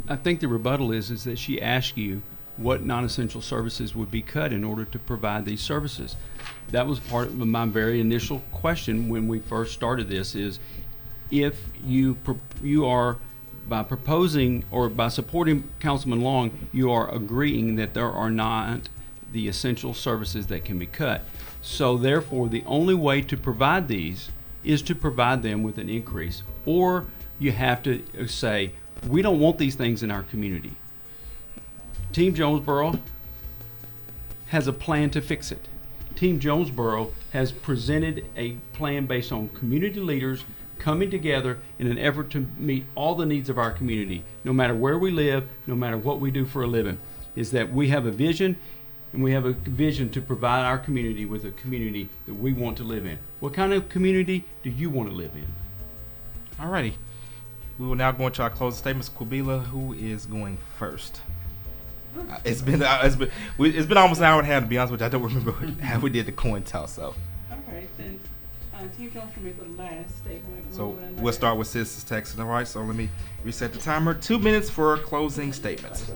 Speaker 5: I think the rebuttal is that she asked you what non-essential services would be cut in order to provide these services. That was part of my very initial question when we first started this, is if you are, by proposing or by supporting Councilman Long, you are agreeing that there are not the essential services that can be cut. So therefore, the only way to provide these is to provide them with an increase, or you have to say, we don't want these things in our community. Team Jonesboro has a plan to fix it. Team Jonesboro has presented a plan based on community leaders coming together in an effort to meet all the needs of our community, no matter where we live, no matter what we do for a living, is that we have a vision, and we have a vision to provide our community with a community that we want to live in. What kind of community do you want to live in?
Speaker 1: All righty. We will now go into our closing statements. Quabila, who is going first? It's been almost an hour and a half, to be honest with you. I don't remember how we did the coin toss. So.
Speaker 12: All right, since Team Jones made the last statement.
Speaker 1: So we'll start with Citizens Text. All right, so let me reset the timer. 2 minutes for closing statements.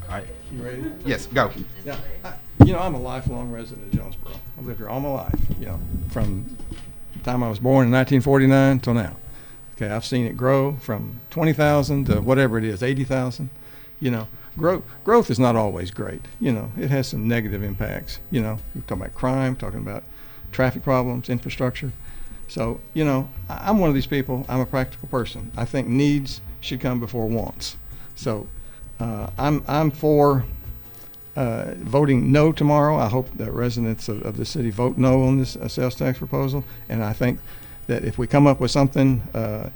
Speaker 1: All right.
Speaker 10: You ready?
Speaker 1: Yes, go.
Speaker 10: Yeah. I'm a lifelong resident of Jonesboro. I've lived here all my life, from the time I was born in 1949 till now. Okay, I've seen it grow from 20,000 to whatever it is, 80,000. Growth is not always great. It has some negative impacts. We're talking about crime, talking about traffic problems, infrastructure. So, I'm one of these people. I'm a practical person. I think needs should come before wants. So, I'm for voting no tomorrow. I hope that residents of the city vote no on this sales tax proposal. And I think that if we come up with something, a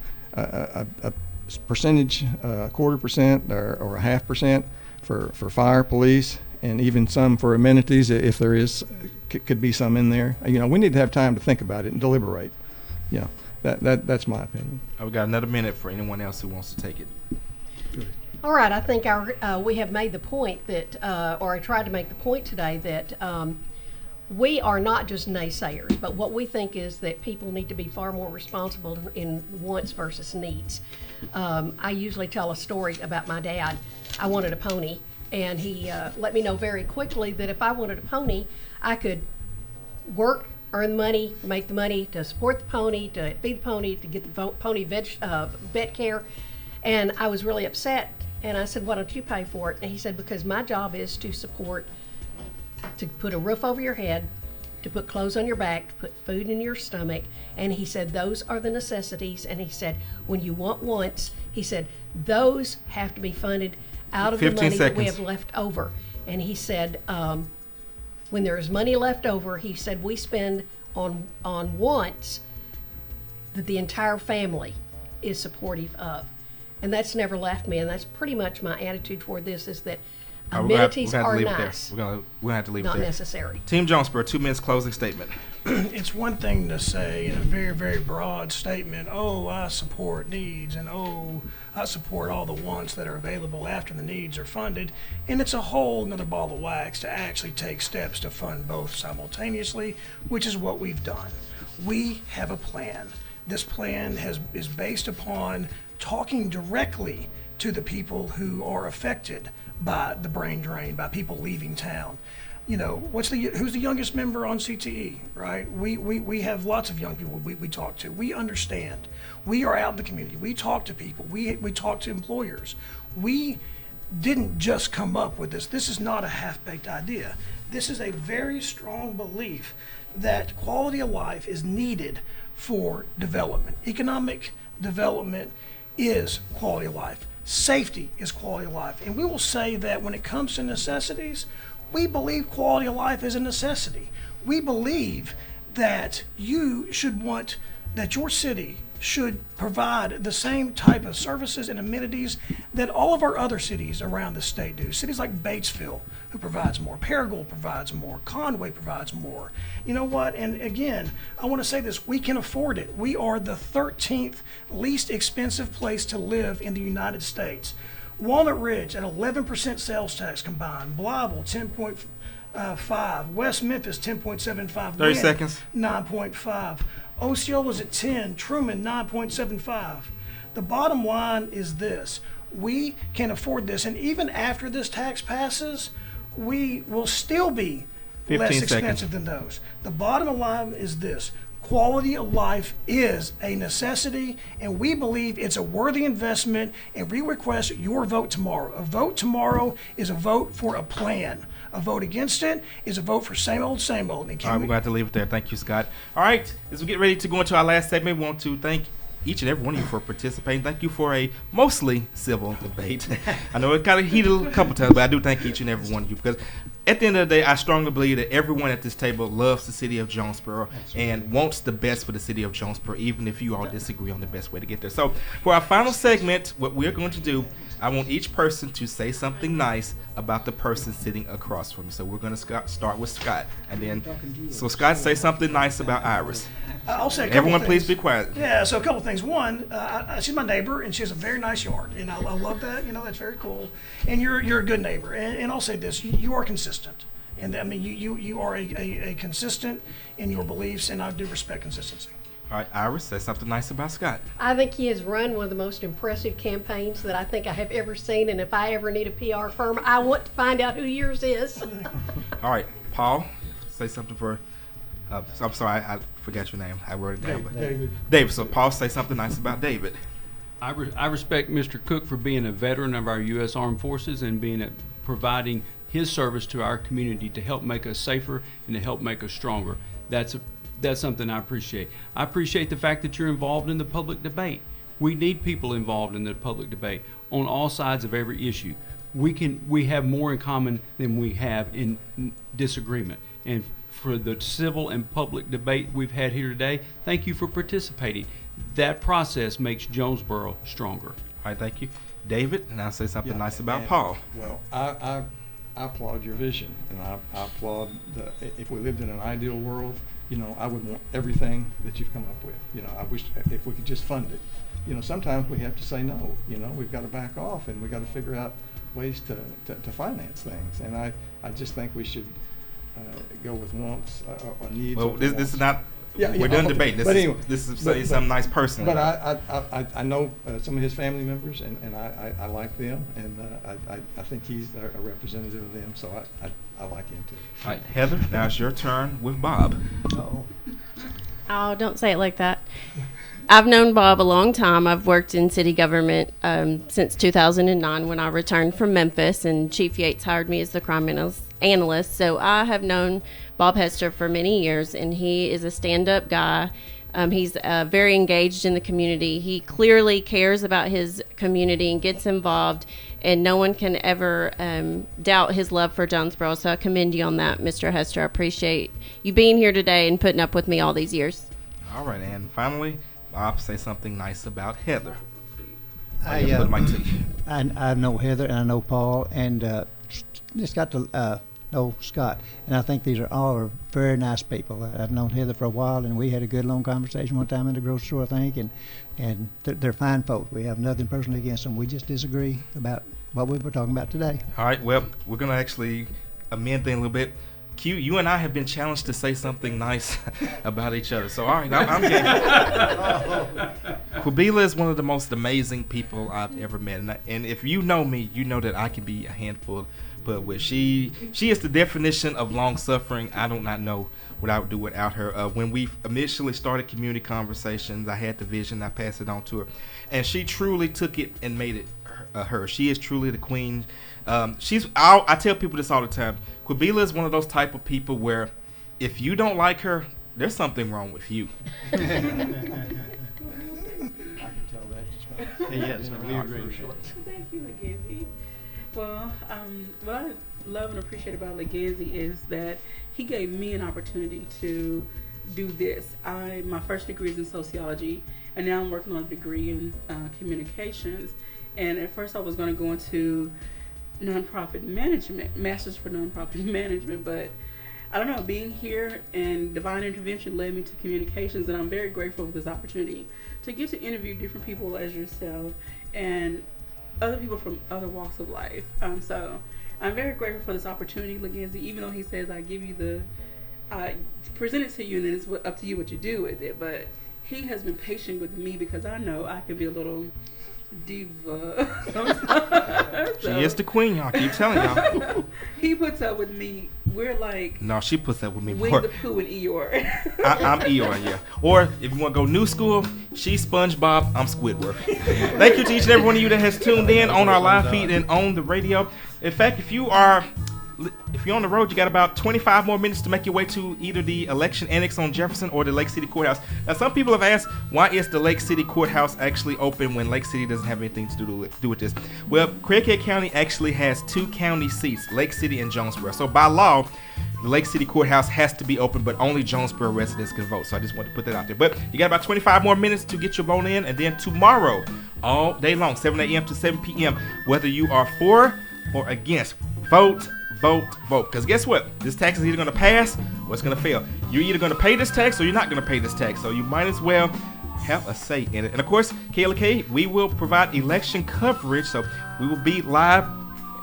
Speaker 10: percentage, 0.25% or a 0.5% for fire, police, and even some for amenities, if there is, could be some in there. We need to have time to think about it and deliberate. That's my opinion.
Speaker 1: We've got another minute for anyone else who wants to take it.
Speaker 11: All right, I think we have made the point that, or I tried to make the point today that we are not just naysayers, but what we think is that people need to be far more responsible in wants versus needs. I usually tell a story about my dad. I wanted a pony, and he let me know very quickly that if I wanted a pony, I could work, earn money, make the money to support the pony, to feed the pony, to get the pony vet care. And I was really upset, and I said, why don't you pay for it? And he said, because my job is to support, to put a roof over your head, to put clothes on your back, to put food in your stomach. And he said, those are the necessities. And he said, when you want wants, he said, those have to be funded out of the money that we have left over. And he said, when there is money left over, he said, we spend on wants that the entire family is supportive of. And that's never left me. And that's pretty much my attitude toward this, is that amenities are nice.
Speaker 1: We're going to have to leave it there.
Speaker 11: Not necessary.
Speaker 1: Team Jonesboro, 2 minutes closing statement.
Speaker 7: It's one thing to say in a very, very broad statement, oh, I support needs, and oh, I support all the wants that are available after the needs are funded. And it's a whole nother ball of wax to actually take steps to fund both simultaneously, which is what we've done. We have a plan. This plan is based upon talking directly to the people who are affected by the brain drain, by people leaving town. Who's the youngest member on CTE, right? We have lots of young people we talk to. We understand. We are out in the community. We talk to people. We talk to employers. We didn't just come up with this. This is not a half-baked idea. This is a very strong belief that quality of life is needed for development. Economic development is quality of life. Safety is quality of life. And we will say that when it comes to necessities, we believe quality of life is a necessity. We believe that you should want, that your city should provide the same type of services and amenities that all of our other cities around the state do. Cities like Batesville, who provides more, Paragould provides more, Conway provides more. You know what? And again, I want to say this, we can afford it. We are the 13th least expensive place to live in the United States. Walnut Ridge at 11% sales tax combined, Blytheville 10.5, West Memphis 10.75,
Speaker 1: 30 seconds.
Speaker 7: 9.5. Osceola's at 10, Truman 9.75. The bottom line is this. We can afford this, and even after this tax passes, we will still be
Speaker 1: 15
Speaker 7: less
Speaker 1: seconds.
Speaker 7: expensive than those. The bottom line is this. Quality of life is a necessity, and we believe it's a worthy investment, and we request your vote tomorrow. A vote tomorrow is a vote for a plan. A vote against it is a vote for same old, same old. And
Speaker 1: All right, we're going to have to leave it there. Thank you, Scott. All right, as we get ready to go into our last segment, we want to thank each and every one of you for participating. Thank you for a mostly civil debate. I know it kind of heated a couple times, but I do thank each and every one of you, because at the end of the day, I strongly believe that everyone at this table loves the city of Jonesboro and wants the best for the city of Jonesboro, even if you all disagree on the best way to get there. So for our final segment, what we're going to do, I want each person to say something nice about the person sitting across from me. So we're going to start with Scott. And then, so Scott, say something nice about Iris.
Speaker 7: I'll say a couple
Speaker 1: Everyone,
Speaker 7: things.
Speaker 1: please be quiet.
Speaker 7: Yeah, so a couple things. One, she's my neighbor, and she has a very nice yard, and I love that. That's very cool. And you're a good neighbor. And I'll say this: you are consistent, and I mean you are a consistent in your beliefs, and I do respect consistency.
Speaker 1: All right, Iris, say something nice about Scott.
Speaker 11: I think he has run one of the most impressive campaigns that I think I have ever seen, and if I ever need a PR firm, I want to find out who yours is.
Speaker 1: All right, Paul, say something for. I'm sorry, I forgot your name. I wrote it down.
Speaker 5: David.
Speaker 1: David. So Paul, say something nice about David.
Speaker 5: I respect Mr. Cook for being a veteran of our U.S. Armed Forces and providing his service to our community to help make us safer and to help make us stronger. That's something I appreciate. I appreciate the fact that you're involved in the public debate. We need people involved in the public debate on all sides of every issue. We have more in common than we have in disagreement. And for the civil and public debate we've had here today, thank you for participating. That process makes Jonesboro stronger.
Speaker 1: All right, thank you. David, now say something nice about Paul.
Speaker 10: Well, I applaud your vision, and I applaud if we lived in an ideal world, I would want everything that you've come up with. I wish if we could just fund it. Sometimes we have to say no. We've got to back off, and we've got to figure out ways to finance things. And I just think we should go with wants or needs.
Speaker 1: Well, this is not.
Speaker 10: Yeah,
Speaker 1: we're done
Speaker 10: okay.
Speaker 1: debating. This is say something nice personally.
Speaker 10: But I know some of his family members, and I like them, and I think he's a representative of them, so I like him too.
Speaker 1: All right, Heather, now it's your turn with Bob.
Speaker 8: Oh, don't say it like that. I've known Bob a long time. I've worked in city government since 2009 when I returned from Memphis, and Chief Yates hired me as the crime analyst. So I have known Bob Hester for many years, and he is a stand-up guy. He's very engaged in the community. He clearly cares about his community and gets involved, and no one can ever doubt his love for Jonesboro. So I commend you on that, Mr. Hester. I appreciate you being here today and putting up with me all these years.
Speaker 1: All right, and finally, Bob, say something nice about Heather.
Speaker 9: I know Heather, and I know Paul, and just got to know Scott, and I think these are all very nice people. I've known Heather for a while, and we had a good long conversation one time in the grocery store, I think, and they're fine folks. We have nothing personally against them. We just disagree about what we were talking about today.
Speaker 1: All right, well, we're going to actually amend things a little bit. Q, you and I have been challenged to say something nice about each other. So, all right, I'm getting Quabila is one of the most amazing people I've ever met. And if you know me, you know that I can be a handful, but with she is the definition of long-suffering. I do not know what I would do without her. When we initially started community conversations, I had the vision, I passed it on to her. And she truly took it and made it her. She is truly the queen. I tell people this all the time. Quabila is one of those type of people where if you don't like her, there's something wrong with you.
Speaker 10: I can tell that.
Speaker 5: Yes, I really agree.
Speaker 12: Thank you, Legacy. Well, what I love and appreciate about Legacy is that he gave me an opportunity to do this. My first degree is in sociology, and now I'm working on a degree in communications. And at first I was going to go into nonprofit management, masters for nonprofit management, but I don't know, being here and divine intervention led me to communications, and I'm very grateful for this opportunity to get to interview different people as yourself and other people from other walks of life. So I'm very grateful for this opportunity, Legacy, even though he says I give you I present it to you and then it's up to you what you do with it, but he has been patient with me because I know I can be a little diva sometimes.
Speaker 1: She is the queen, y'all. Keep telling y'all.
Speaker 12: He puts up with me. We're like
Speaker 1: No, she puts up with me
Speaker 12: Winnie
Speaker 1: more.
Speaker 12: the Pooh and Eeyore.
Speaker 1: I'm Eeyore, yeah. Or if you want to go new school, she's SpongeBob, I'm Squidward. Thank you to each and every one of you that has tuned in on our live feed and on the radio. In fact, if you're on the road, you got about 25 more minutes to make your way to either the election annex on Jefferson or the Lake City Courthouse. Now, some people have asked, why is the Lake City Courthouse actually open when Lake City doesn't have anything to do with this? Well, Craighead County actually has 2 county seats, Lake City and Jonesboro. So by law, the Lake City Courthouse has to be open, but only Jonesboro residents can vote. So I just wanted to put that out there. But you got about 25 more minutes to get your vote in, and then tomorrow, all day long, 7 a.m. to 7 p.m., whether you are for or against, vote. Because guess what? This tax is either going to pass or it's going to fail. You're either going to pay this tax or you're not going to pay this tax. So you might as well have a say in it. And of course, KLK, we will provide election coverage. So we will be live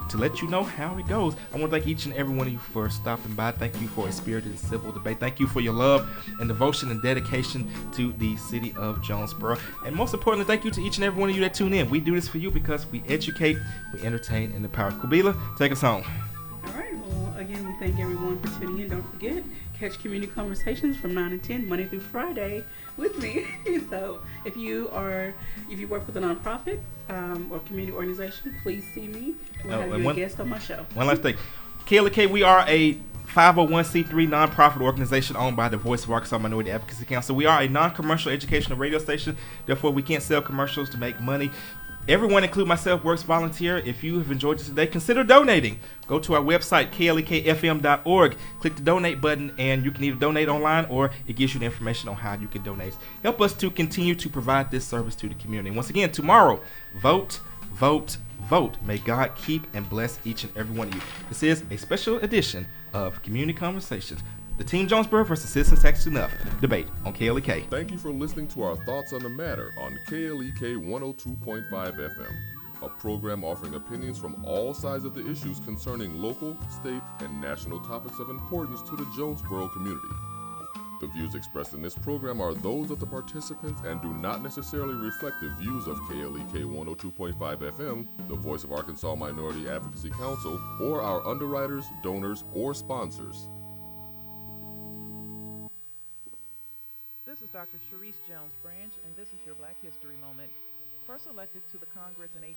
Speaker 1: to let you know how it goes. I want to thank each and every one of you for stopping by. Thank you for a spirited and civil debate. Thank you for your love and devotion and dedication to the city of Jonesboro. And most importantly, thank you to each and every one of you that tune in. We do this for you because we educate, we entertain, and empower. Kubila, take us home.
Speaker 12: All right. Well, again, we thank everyone for tuning in. Don't forget, catch Community Conversations from 9 to 10, Monday through Friday with me. So if you work with a nonprofit or community organization, please see me. We'll have you a guest on my show.
Speaker 1: One last thing. KLK, we are a 501c3 nonprofit organization owned by the Voice of Arkansas Minority Advocacy Council. We are a non-commercial educational radio station. Therefore, we can't sell commercials to make money. Everyone, including myself, works volunteer. If you have enjoyed this today, consider donating. Go to our website, klekfm.org. Click the donate button, and you can either donate online or it gives you the information on how you can donate. Help us to continue to provide this service to the community. Once again, tomorrow, vote. May God keep and bless each and every one of you. This is a special edition of Community Conversations. The Team Jonesboro versus Citizens Tax Enough debate on KLEK.
Speaker 6: Thank you for listening to our Thoughts on the Matter on KLEK 102.5 FM, a program offering opinions from all sides of the issues concerning local, state, and national topics of importance to the Jonesboro community. The views expressed in this program are those of the participants and do not necessarily reflect the views of KLEK 102.5 FM, the Voice of Arkansas Minority Advocacy Council, or our underwriters, donors, or sponsors.
Speaker 19: This is Dr. Sharice Jones Branch, and this is your Black History Moment. First elected to the Congress in 18